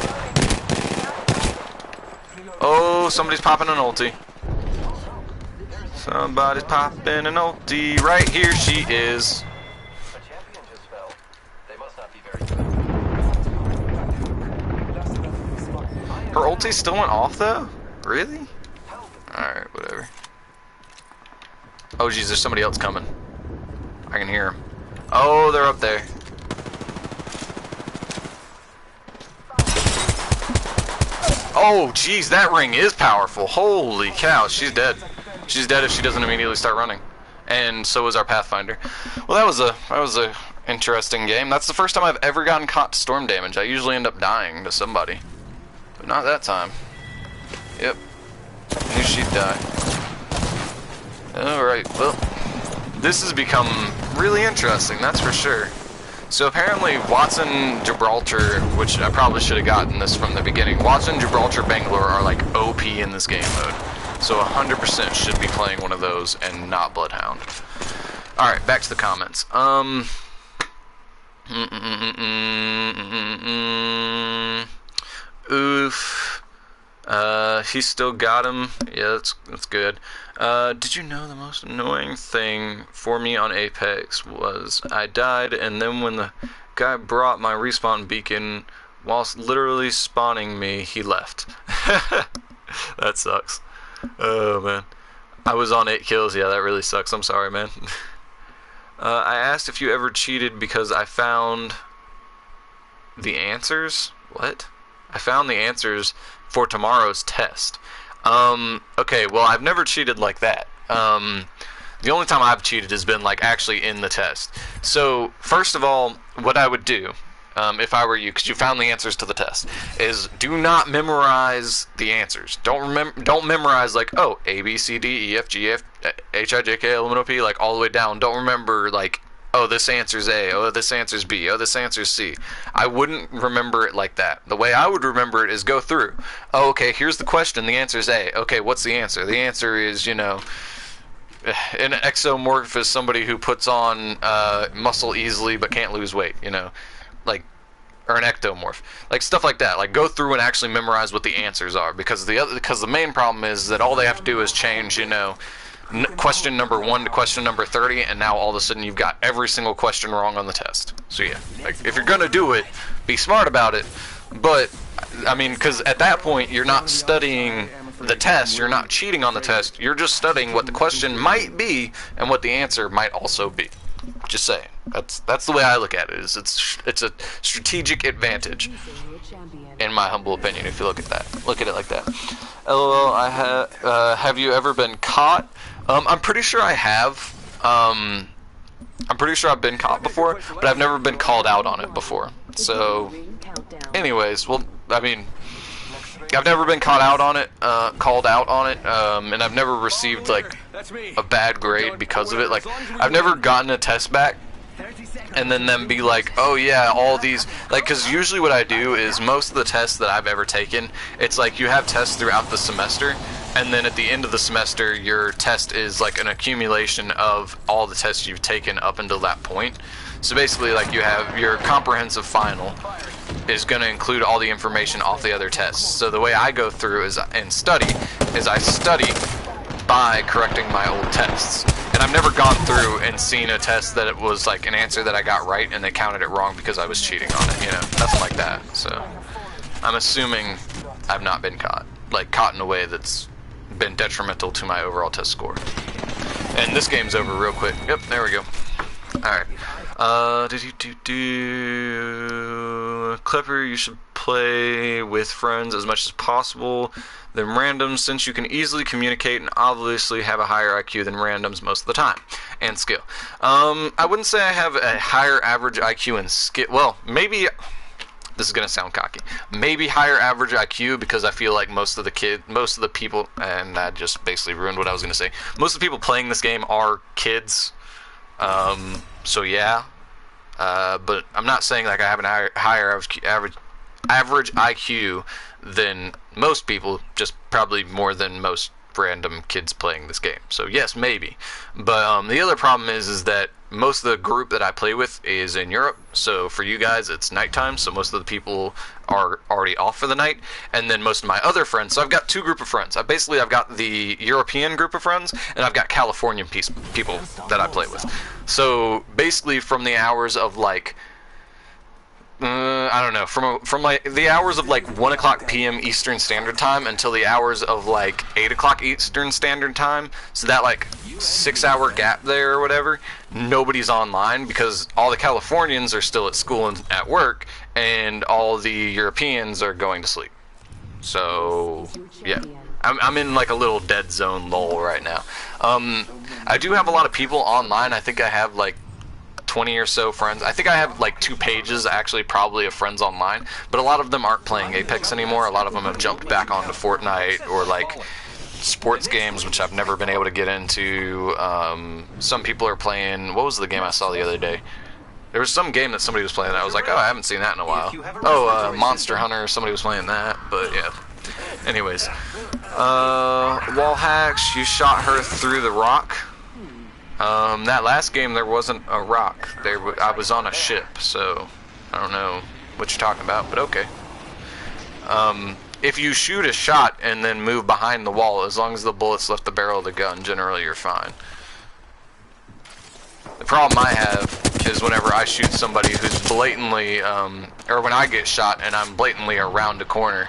Oh, somebody's popping an ulti. Somebody's popping an ulti. Right here she is. Her ulti still went off though? Really? Alright, whatever. Oh geez, there's somebody else coming. I can hear them. Oh, they're up there. Oh geez, that ring is powerful. Holy cow, she's dead. She's dead if she doesn't immediately start running. And so is our Pathfinder. Well, that was a interesting game. That's the first time I've ever gotten caught to storm damage. I usually end up dying to somebody. But not that time. Yep. Knew she'd die. Alright, well, this has become really interesting, that's for sure. So apparently Wattson, Gibraltar, which I probably should have gotten this from the beginning, Wattson, Gibraltar, Bangalore are like OP in this game mode. So 100% should be playing one of those and not Bloodhound. Alright, back to the comments. Oof. He still got him. Yeah, that's good. Did you know the most annoying thing for me on Apex was I died, and then when the guy brought my respawn beacon whilst literally spawning me, he left. That sucks. Oh man. I was on 8 kills. Yeah, that really sucks. I'm sorry, man. I asked if you ever cheated because I found the answers. What? I found the answers for tomorrow's test. Okay, well, I've never cheated like that. The only time I've cheated has been, like, actually in the test. So, first of all, what I would do, if I were you, because you found the answers to the test, is do not memorize the answers. Don't memorize, like, oh, A, B, C, D, E, F, G, F, H, I, J, K, L, M, N, O, P, like, all the way down. Don't remember, like, oh, this answer's A, oh, this answer's B, oh, this answer's C. I wouldn't remember it like that. The way I would remember it is go through. Oh, okay, here's the question, the answer's A. Okay, what's the answer? The answer is, you know, an exomorph is somebody who puts on muscle easily but can't lose weight, you know, like, or an ectomorph, like stuff like that. Like, go through and actually memorize what the answers are, because the main problem is that all they have to do is change, you know, question number 1 to question number 30, and now all of a sudden you've got every single question wrong on the test. So yeah, like, if you're gonna do it, be smart about it. But I mean, because at that point you're not studying the test, you're not cheating on the test, you're just studying what the question might be and what the answer might also be. Just saying. That's the way I look at it. Is it's a strategic advantage, in my humble opinion. If you look at it like that. LOL. Have you ever been caught? I'm pretty sure I have. I'm pretty sure I've been caught before, but I've never been called out on it before. So, anyways, well, I mean, I've never been called out on it, and I've never received like a bad grade because of it. Like, I've never gotten a test back and then them be like, oh yeah, all these, like, because usually what I do is most of the tests that I've ever taken, it's like you have tests throughout the semester, and then at the end of the semester your test is like an accumulation of all the tests you've taken up until that point. So basically, like, you have your comprehensive final is going to include all the information off the other tests. So the way I go through I study by correcting my old tests. And I've never gone through and seen a test that it was like an answer that I got right and they counted it wrong because I was cheating on it, you know, nothing like that. So I'm assuming I've not been caught in a way that's been detrimental to my overall test score. And this game's over real quick. Yep, there we go. Alright. Clipper, you should play with friends as much as possible than randoms, since you can easily communicate and obviously have a higher IQ than randoms most of the time, and skill. I wouldn't say I have a higher average IQ and skill. Well, maybe, this is gonna sound cocky, maybe higher average IQ, because I feel like most of the people, and that just basically ruined what I was gonna say, most of the people playing this game are kids. So yeah, but I'm not saying like I have a higher average IQ than most people, just probably more than most random kids playing this game. So yes, maybe. But the other problem is that most of the group that I play with is in Europe, so for you guys it's nighttime, so most of the people are already off for the night, and then most of my other friends, so I've got two groups of friends. I've got the European group of friends, and I've got Californian people that I play with. So basically from the hours of like, I don't know, from like the hours of like 1 o'clock p.m. Eastern Standard Time until the hours of like 8 o'clock Eastern Standard Time, so that like 6-hour gap there or whatever, nobody's online because all the Californians are still at school and at work, and all the Europeans are going to sleep. So yeah, I'm in like a little dead zone lull right now. I do have a lot of people online. I think I have like 20 or so friends. I think I have like 2 pages actually probably of friends online, but a lot of them aren't playing Apex anymore. A lot of them have jumped back onto Fortnite or like sports games, which I've never been able to get into. Some people are playing, what was the game I saw the other day? There was some game that somebody was playing that I was like, oh, I haven't seen that in a while. Oh, Monster Hunter, somebody was playing that, but yeah. Anyways, wall hacks, you shot her through the rock. That last game there wasn't a rock. I was on a ship, so I don't know what you're talking about, but okay. If you shoot a shot and then move behind the wall, as long as the bullets left the barrel of the gun, generally you're fine. The problem I have is whenever I shoot somebody who's blatantly, or when I get shot and I'm blatantly around a corner.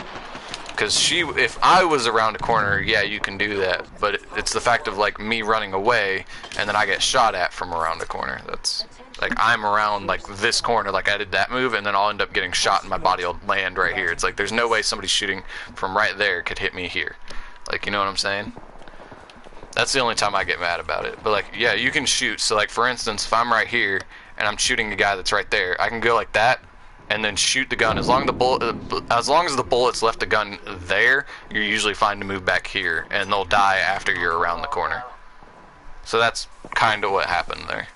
Because if I was around a corner, yeah, you can do that. But it's the fact of like me running away and then I get shot at from around a corner. That's like I'm around like this corner, like I did that move, and then I'll end up getting shot and my body will land right here. It's like there's no way somebody shooting from right there could hit me here. Like, you know what I'm saying? That's the only time I get mad about it. But like, yeah, you can shoot. So like, for instance, if I'm right here and I'm shooting a guy that's right there, I can go like that and then shoot the gun. As long as the bullets left the gun there, you're usually fine to move back here, and they'll die after you're around the corner. So that's kind of what happened there.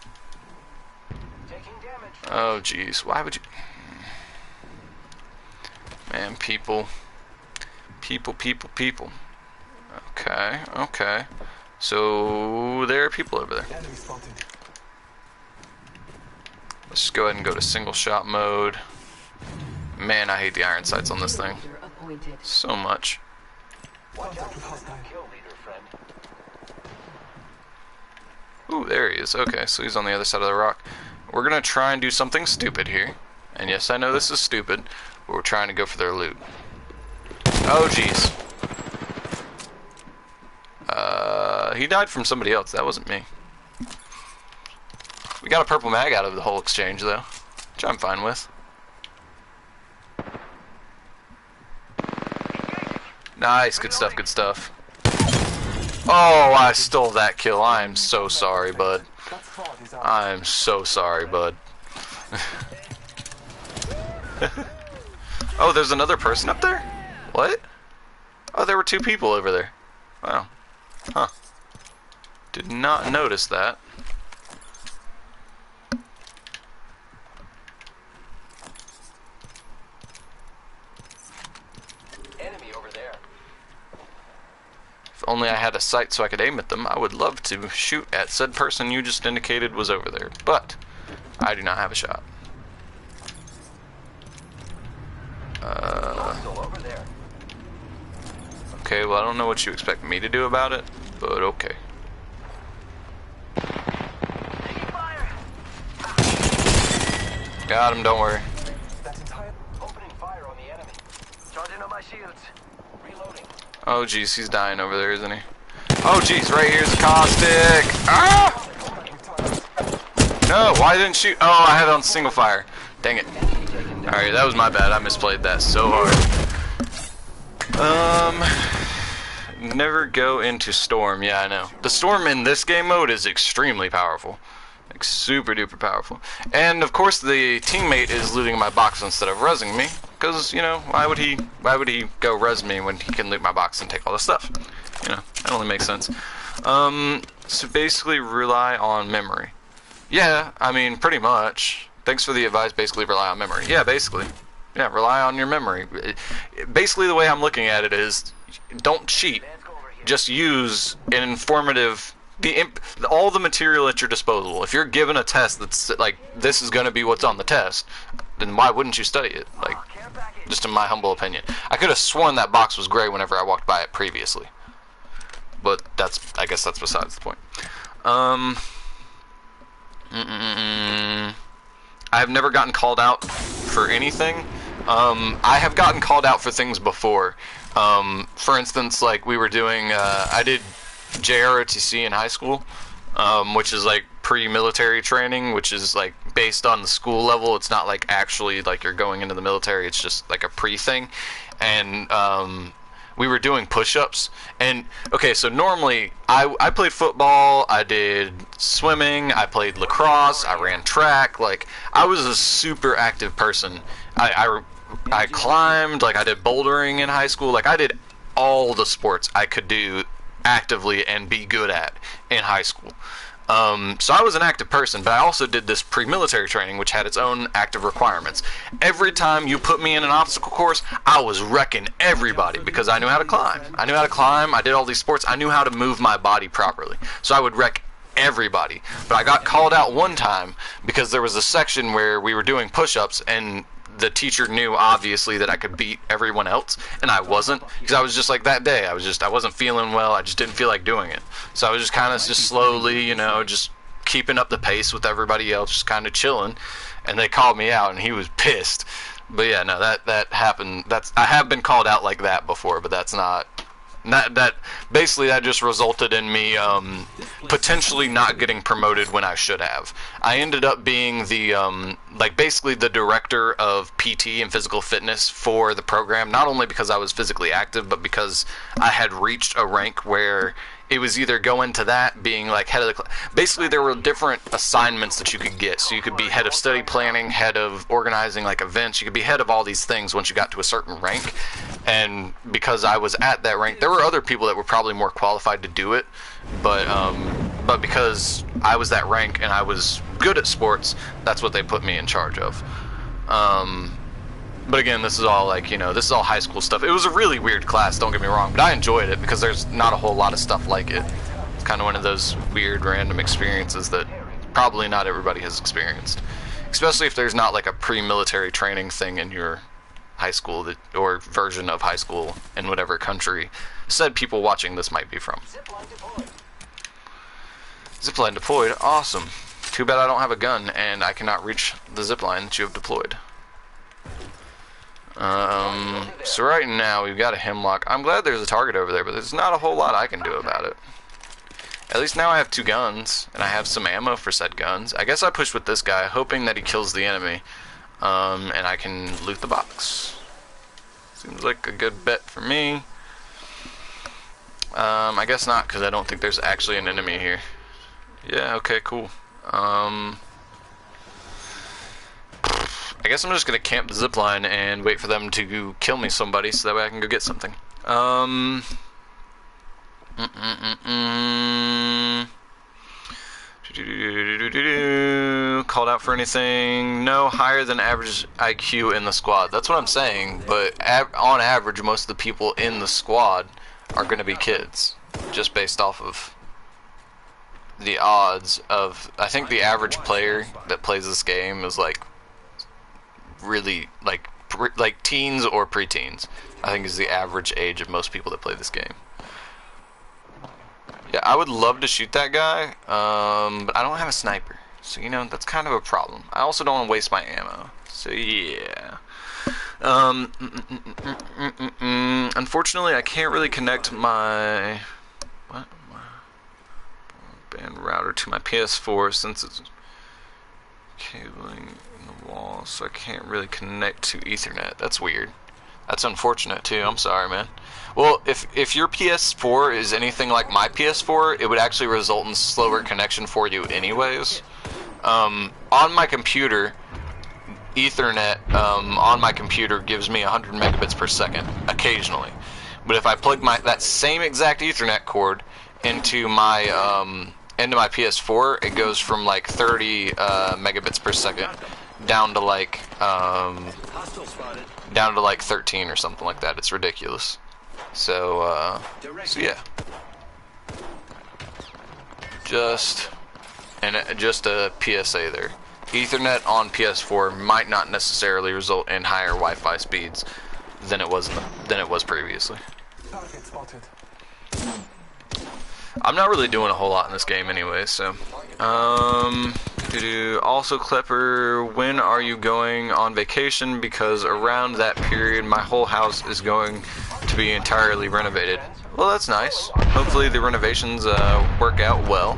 Oh, jeez. Why would you... Man, people. People. Okay, okay. So, there are people over there. Enemy spotted. Let's just go ahead and go to single shot mode. Man, I hate the iron sights on this thing. So much. Contact with hostile. Kill leader, friend. Ooh, there he is. Okay, so he's on the other side of the rock. We're gonna try and do something stupid here. And yes, I know this is stupid, but we're trying to go for their loot. Oh, jeez. He died from somebody else. That wasn't me. We got a purple mag out of the whole exchange, though, which I'm fine with. Nice, good stuff, good stuff. Oh, I stole that kill. I am so sorry, bud. That fraud is out. I'm so sorry, bud. Oh, there's another person up there? What? Oh, there were two people over there. Wow. Huh. Did not notice that. Enemy over there. If only I had a sight so I could aim at them, I would love to shoot at said person you just indicated was over there. But I do not have a shot. Hostile over there. Okay, well, I don't know what you expect me to do about it, but okay. Taking fire. Got him, don't worry. That entire... Opening fire on the enemy. Charging on my shields. Reloading. Oh, jeez, he's dying over there, isn't he? Oh, jeez, right here's a caustic. Ah! No, why didn't shoot? Oh, I had it on single fire. Dang it. Alright, that was my bad. I misplayed that so hard. Never go into storm. Yeah, I know. The storm in this game mode is extremely powerful. Like, super duper powerful. And, of course, the teammate is looting my box instead of rezzing me. Because, you know, why would he go res me when he can loot my box and take all the stuff? You know, that only makes sense. So basically rely on memory. Yeah, I mean, pretty much. Thanks for the advice, basically rely on memory. Yeah, basically. Yeah, rely on your memory. Basically, the way I'm looking at it is, don't cheat. Just use an informative... all the material at your disposal. If you're given a test that's like, this is going to be what's on the test, then why wouldn't you study it? Like, just in my humble opinion. I could have sworn that box was gray whenever I walked by it previously. But I guess that's besides the point. I've never gotten called out for anything. I have gotten called out for things before. For instance, like we were doing, I did JROTC in high school, which is like pre-military training, which is like based on the school level. It's not like actually like you're going into the military. It's just like a pre-thing. And we were doing push-ups. And okay, so normally I played football, I did swimming, I played lacrosse, I ran track. Like I was a super active person. I climbed, like I did bouldering in high school. Like I did all the sports I could do actively and be good at in high school. So I was an active person, but I also did this pre-military training, which had its own active requirements. Every time you put me in an obstacle course, I was wrecking everybody because I knew how to climb. I did all these sports. I knew how to move my body properly. So I would wreck everybody. But I got called out one time because there was a section where we were doing push-ups and the teacher knew obviously that I could beat everyone else, and I wasn't, because I was just like that day. I wasn't feeling well. I just didn't feel like doing it. So I was just kind of just slowly, you know, just keeping up the pace with everybody else, just kind of chilling. And they called me out, and he was pissed. But yeah, no, that happened. I have been called out like that before, but that's not. That basically that just resulted in me potentially not getting promoted when I should have. I ended up being the like basically the director of PT and physical fitness for the program, not only because I was physically active, but because I had reached a rank where it was either go into that, being like head of the basically there were different assignments that you could get. So you could be head of study planning, head of organizing like events. You could be head of all these things once you got to a certain rank. And because I was at that rank, there were other people that were probably more qualified to do it, but but because I was that rank and I was good at sports, that's what they put me in charge of. But again, this is all like, you know, this is all high school stuff. It was a really weird class, don't get me wrong, but I enjoyed it because there's not a whole lot of stuff like it. It's kind of one of those weird random experiences that probably not everybody has experienced, especially if there's not like a pre-military training thing in your high school that, or version of high school in whatever country said people watching this might be from. Zipline deployed. Awesome. Too bad I don't have a gun and I cannot reach the zipline that you have deployed. So right now we've got a Hemlock. I'm glad there's a target over there, but there's not a whole lot I can do about it. At least now I have 2 guns, and I have some ammo for said guns. I guess I push with this guy, hoping that he kills the enemy, and I can loot the box. Seems like a good bet for me. I guess not, because I don't think there's actually an enemy here. Yeah, okay, cool. I guess I'm just gonna camp the zipline and wait for them to kill me somebody so that way I can go get something. Called out for anything? No, higher than average IQ in the squad. That's what I'm saying, but on average, most of the people in the squad are gonna be kids, just based off of the odds of, I think the average player that plays this game is like really like teens or preteens. I think is the average age of most people that play this game. Yeah, I would love to shoot that guy, but I don't have a sniper, so you know that's kind of a problem. I also don't want to waste my ammo, so yeah. Unfortunately, I can't really connect my band router to my PS4 since it's cabling in the wall, so I can't really connect to Ethernet. That's weird. That's unfortunate too. I'm sorry, man. Well, if your PS4 is anything like my PS4, it would actually result in slower connection for you anyways. On my computer, Ethernet on my computer gives me 100 megabits per second occasionally. But if I plug that same exact Ethernet cord into my PS4, it goes from like 30 megabits per second down to like 13 or something like that. It's ridiculous. So yeah. Just a PSA there. Ethernet on PS4 might not necessarily result in higher Wi-Fi speeds than it was previously. Target spotted. I'm not really doing a whole lot in this game anyway, so also Klepper, when are you going on vacation? Because around that period my whole house is going to be entirely renovated. Well, that's nice. Hopefully the renovations work out well.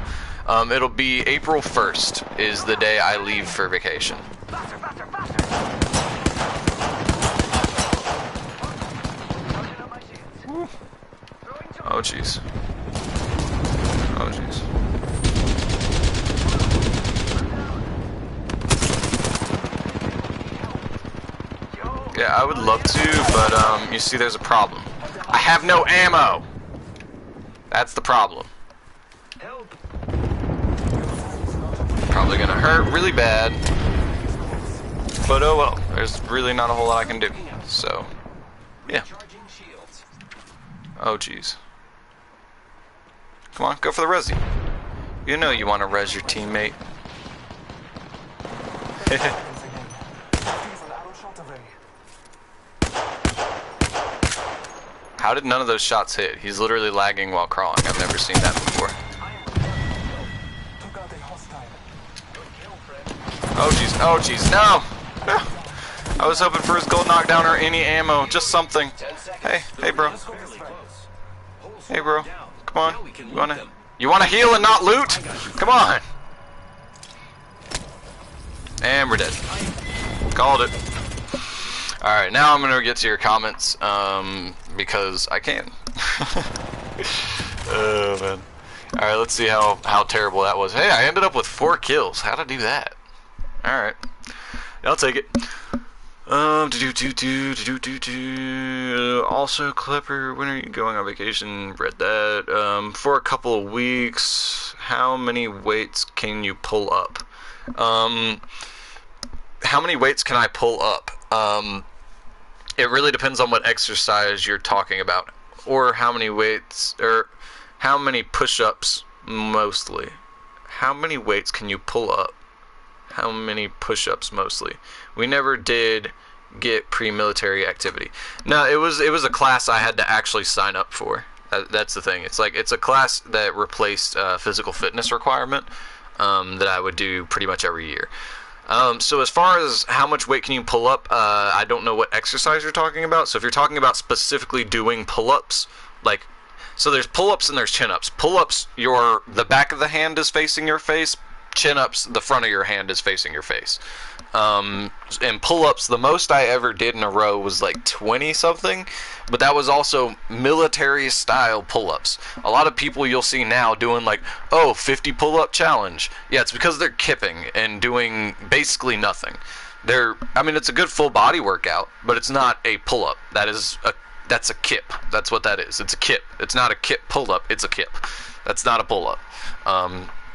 It'll be April 1st is the day I leave for vacation. Oh jeez. Oh jeez. Yeah, I would love to, but you see there's a problem. I have no ammo! That's the problem. Probably gonna hurt really bad. But oh well, there's really not a whole lot I can do. So, yeah. Oh jeez. Come on, go for the resi. You know you want to res your teammate. How did none of those shots hit? He's literally lagging while crawling. I've never seen that before. Oh jeez, oh jeez, no! No! I was hoping for his gold knockdown or any ammo, just something. Hey bro. Hey bro, come on. You wanna heal and not loot? Come on! And we're dead. Called it. Alright, now I'm gonna get to your comments, because I can. Oh man. Alright, let's see how terrible that was. Hey, I ended up with 4 kills. How'd I do that? Alright. I'll take it. Also, Clipper, when are you going on vacation? Read that. For a couple of weeks, how many weights can you pull up? How many weights can I pull up? It really depends on what exercise you're talking about, or how many weights, or how many push-ups mostly. How many weights can you pull up? How many push-ups mostly? We never did get pre-military activity. No, it was a class I had to actually sign up for. That's the thing. It's a class that replaced physical fitness requirement that I would do pretty much every year. So as far as how much weight can you pull up, I don't know what exercise you're talking about. So if you're talking about specifically doing pull-ups, like, so there's pull-ups and there's chin-ups. Pull-ups, the back of the hand is facing your face. Chin-ups, the front of your hand is facing your face. And pull-ups, the most I ever did in a row was like 20 something, but that was also military style pull-ups. A lot of people you'll see now doing 50 pull-up challenge. Yeah, it's because they're kipping and doing basically nothing. It's a good full body workout, but it's not a pull-up. That's a kip. That's what that is. It's a kip. It's not a kip pull-up. It's a kip. That's not a pull-up.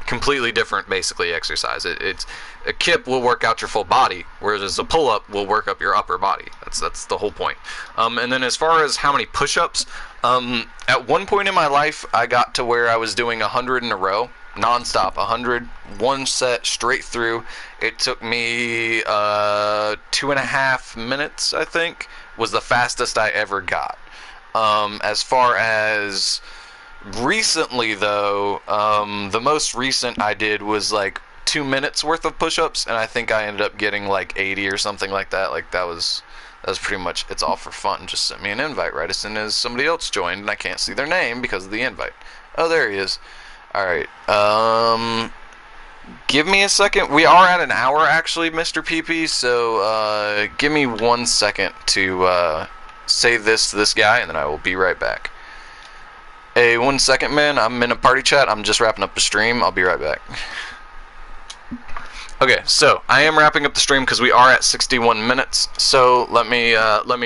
Completely different, basically, exercise. It's a kip will work out your full body, whereas a pull-up will work up your upper body. That's the whole point. And then as far as how many push-ups, at one point in my life, I got to where I was doing 100 in a row, non-stop, 100, one set straight through. It took me 2.5 minutes, I think, was the fastest I ever got. As far as recently, though, the most recent I did was 2 minutes worth of push-ups, and I think I ended up getting 80 or something like that. That was pretty much, it's all for fun. Just sent me an invite right as soon as somebody else joined, and I can't see their name because of the invite. Oh, there he is. Alright, give me a second. We are at an hour, actually, Mr. PP, so give me 1 second to say this to this guy, and then I will be right back. Hey, 1 second, man. I'm in a party chat. I'm just wrapping up the stream. I'll be right back. Okay, so I am wrapping up the stream because we are at 61 minutes. So let me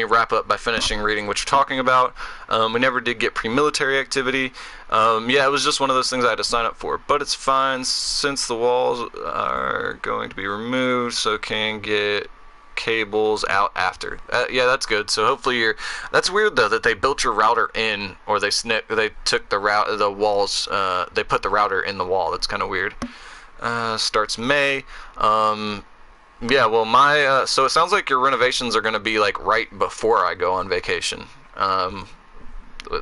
wrap up by finishing reading what you're talking about. We never did get pre-military activity. Yeah, it was just one of those things I had to sign up for, but it's fine since the walls are going to be removed, so can get cables out after. Yeah, that's good. So hopefully that's weird though that they built your router in, or they took the walls, they put the router in the wall. That's kind of weird. Starts May. Yeah, well, so it sounds like your renovations are going to be right before I go on vacation.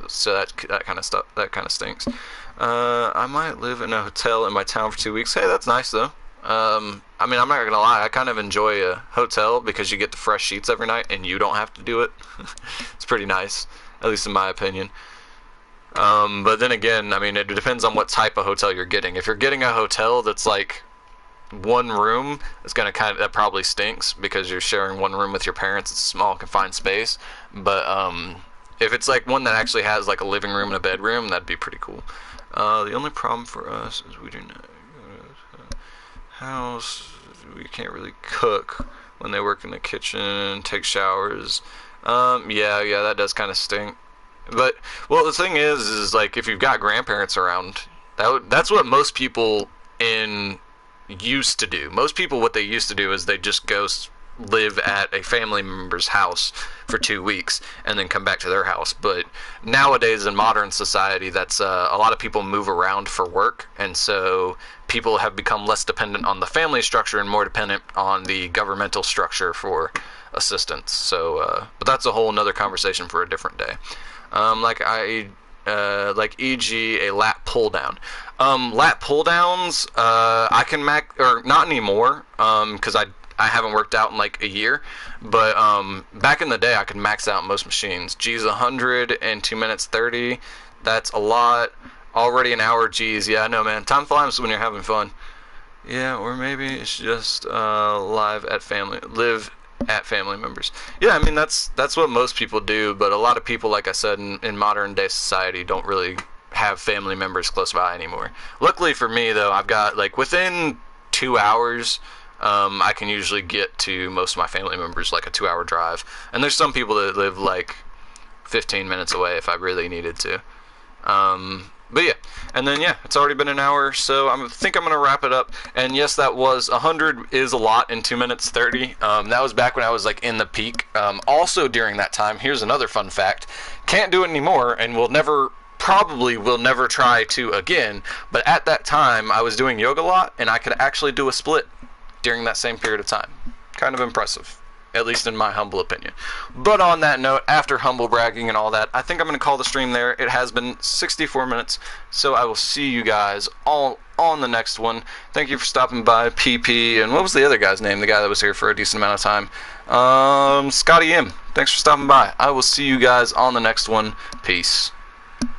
So that kind of stuff, that kind of stinks. I might live in a hotel in my town for 2 weeks. Hey, that's nice though. I'm not gonna lie, I kind of enjoy a hotel because you get the fresh sheets every night and you don't have to do it. It's pretty nice, at least in my opinion. But then again, it depends on what type of hotel you're getting. If you're getting a hotel that's one room, it's gonna that probably stinks because you're sharing one room with your parents. It's a small, confined space. But if it's one that actually has a living room and a bedroom, that'd be pretty cool. The only problem for us is we do not house. We can't really cook when they work in the kitchen, take showers. Yeah, that does kind of stink. But the thing is if you've got grandparents around, that's what most people used to do. Most people, what they used to do is they just go live at a family member's house for 2 weeks and then come back to their house. But nowadays in modern society, that's a lot of people move around for work, and so people have become less dependent on the family structure and more dependent on the governmental structure for assistance. So but that's a whole another conversation for a different day. E.g. a lat pull down. Lat pull downs, I can or not anymore, because I haven't worked out in a year, but back in the day I could max out most machines. G's 100 and 2 minutes 30. That's a lot. Already an hour. G's. Yeah, I know, man. Time flies when you're having fun. Yeah, or maybe it's just live at family members. Yeah, that's what most people do, but a lot of people, like I said, in modern day society don't really have family members close by anymore. Luckily for me though, I've got within 2 hours I can usually get to most of my family members like a 2-hour drive. And there's some people that live like 15 minutes away if I really needed to. But yeah, and then yeah, it's already been an hour, so I think I'm gonna wrap it up. And yes, that was 100 is a lot in 2 minutes 30. That was back when I was like in the peak. Also during that time, here's another fun fact: can't do it anymore, and probably will never try to again. But at that time, I was doing yoga a lot, and I could actually do a split during that same period of time. Kind of impressive, at least in my humble opinion. But on that note, after humble bragging and all that, I think I'm going to call the stream there. It has been 64 minutes, so I will see you guys all on the next one. Thank you for stopping by, PP, and what was the other guy's name? The guy that was here for a decent amount of time. Scotty M. Thanks for stopping by. I will see you guys on the next one. Peace.